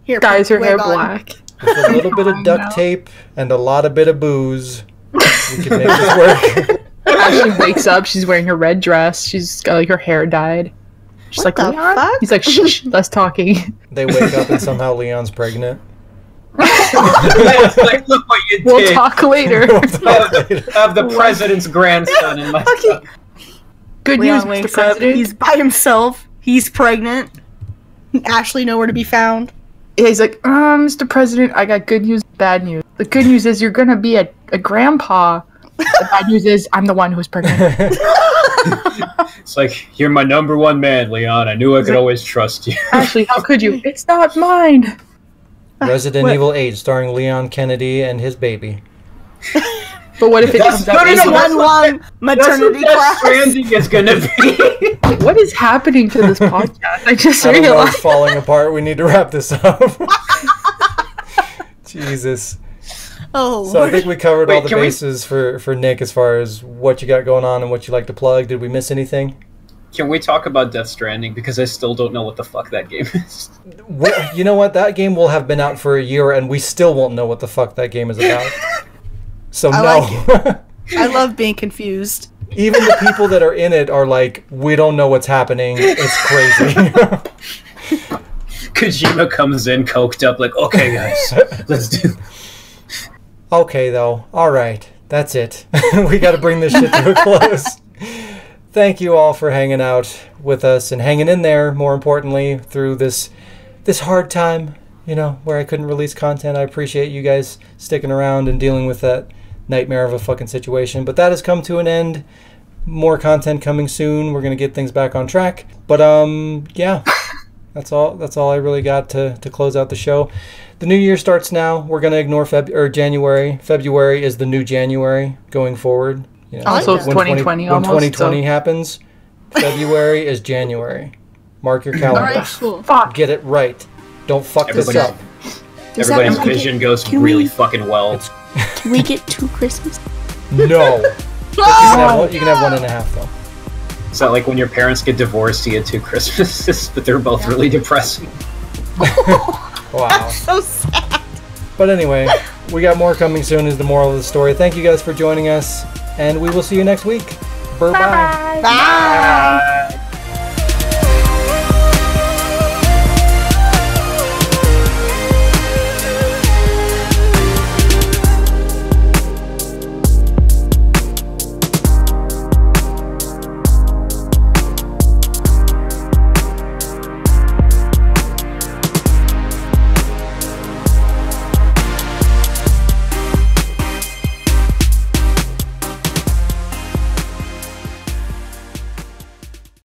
Here, dyes put her the hair wig on. black. With a little bit of duct tape and a lot of bit of booze, we can make this work. Ashley wakes up, she's wearing her red dress, she's got like her hair dyed. She's What like, the Leon? fuck? He's like, shh, less talking. They wake up and somehow Leon's pregnant. Leon's like, look what you We'll did. talk later. I have the president's grandson in my Okay. Good Leon news, Mr. wakes up. President. He's by himself. He's pregnant. Ashley nowhere to be found. He's like, Mr. President, I got good news, bad news. The good news is you're gonna be a grandpa. The bad news is I'm the one who's pregnant. It's like, you're my number one man, Leon. I knew I could always trust you. Ashley, how could you? It's not mine. Resident What? Evil 8 starring Leon Kennedy and his baby. But what if it That's comes out? no, It's no, one long That's maternity what Death class. Stranding is gonna be. What is happening to this podcast? I just I don't know, realized. it's falling apart. We need to wrap this up. Jesus. Oh, So I think we covered all the can we- bases for Nick as far as what you got going on and what you like to plug. Did we miss anything? Can we talk about Death Stranding? Because I still don't know what the fuck that game is. You know what? That game will have been out for a year, and we still won't know what the fuck that game is about. So I no. I love being confused. Even the people that are in it are like, we don't know what's happening. It's crazy. Kojima comes in coked up like, okay guys, let's do. Okay, though. All right. That's it. We got to bring this shit to a close. Thank you all for hanging out with us and hanging in there, more importantly, through this hard time, where I couldn't release content. I appreciate you guys sticking around and dealing with that nightmare of a fucking situation. But that has come to an end. More content coming soon. We're going to get things back on track. But, yeah. That's all I really got to close out the show. The new year starts now. We're going to ignore January. February is the new January going forward. Also, it's 2020 almost. When 2020 happens, February is January. Mark your calendar. All right, cool. Fuck. Get it right. Don't fuck this up. Everybody's vision goes really fucking well. Can we get 2 Christmas? No. But you can have 1.5 though. Is that like when your parents get divorced, you get 2 Christmases, but they're both really depressing? Wow. So sad. But anyway, we got more coming soon is the moral of the story. Thank you guys for joining us, and we will see you next week. Bye-bye. Bye.